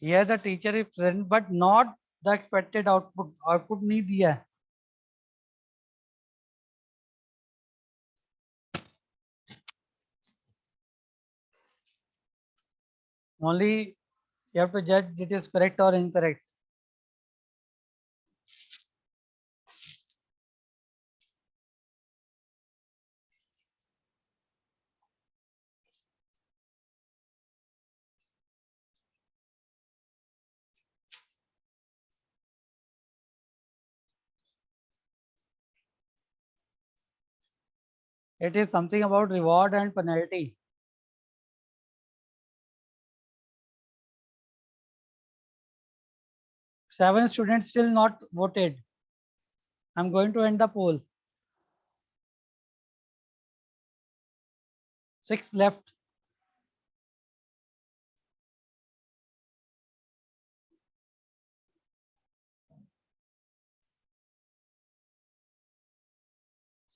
Here the teacher is present, but not the expected output. Output नहीं दिया है. Only you have to judge it is correct or incorrect. It is something about reward and penalty. Seven students still not voted. I'm going to end the poll. 6 left.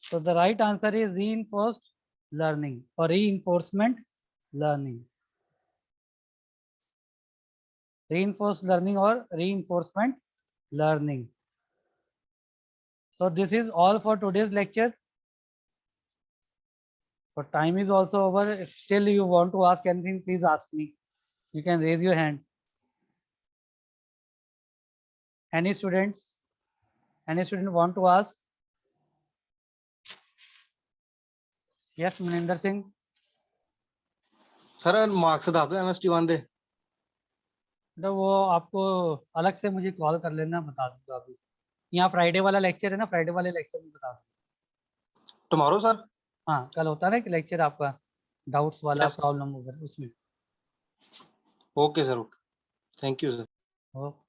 So the right answer is reinforced learning or reinforcement learning. Reinforced learning or reinforcement learning. So this is all for today's lecture. So time is also over. If still you want to ask anything, please ask me. You can raise your hand. Any students? Any student want to ask? Yes, Maninder Singh. Sir marks बता दो MST1 दे। तो वो आपको अलग से मुझे call कर लेना, बता दूंगा अभी। यहाँ फ्राइडे वाला लेक्चर है ना, फ्राइडे वाले लेक्चर में बता दूंगा। Tomorrow sir? हाँ, कल होता है ना एक लेक्चर आपका डाउट्स वाला, Yes, sir. प्रॉब्लम वगैरह उसमें। Okay sir, okay, thank you sir. Okay.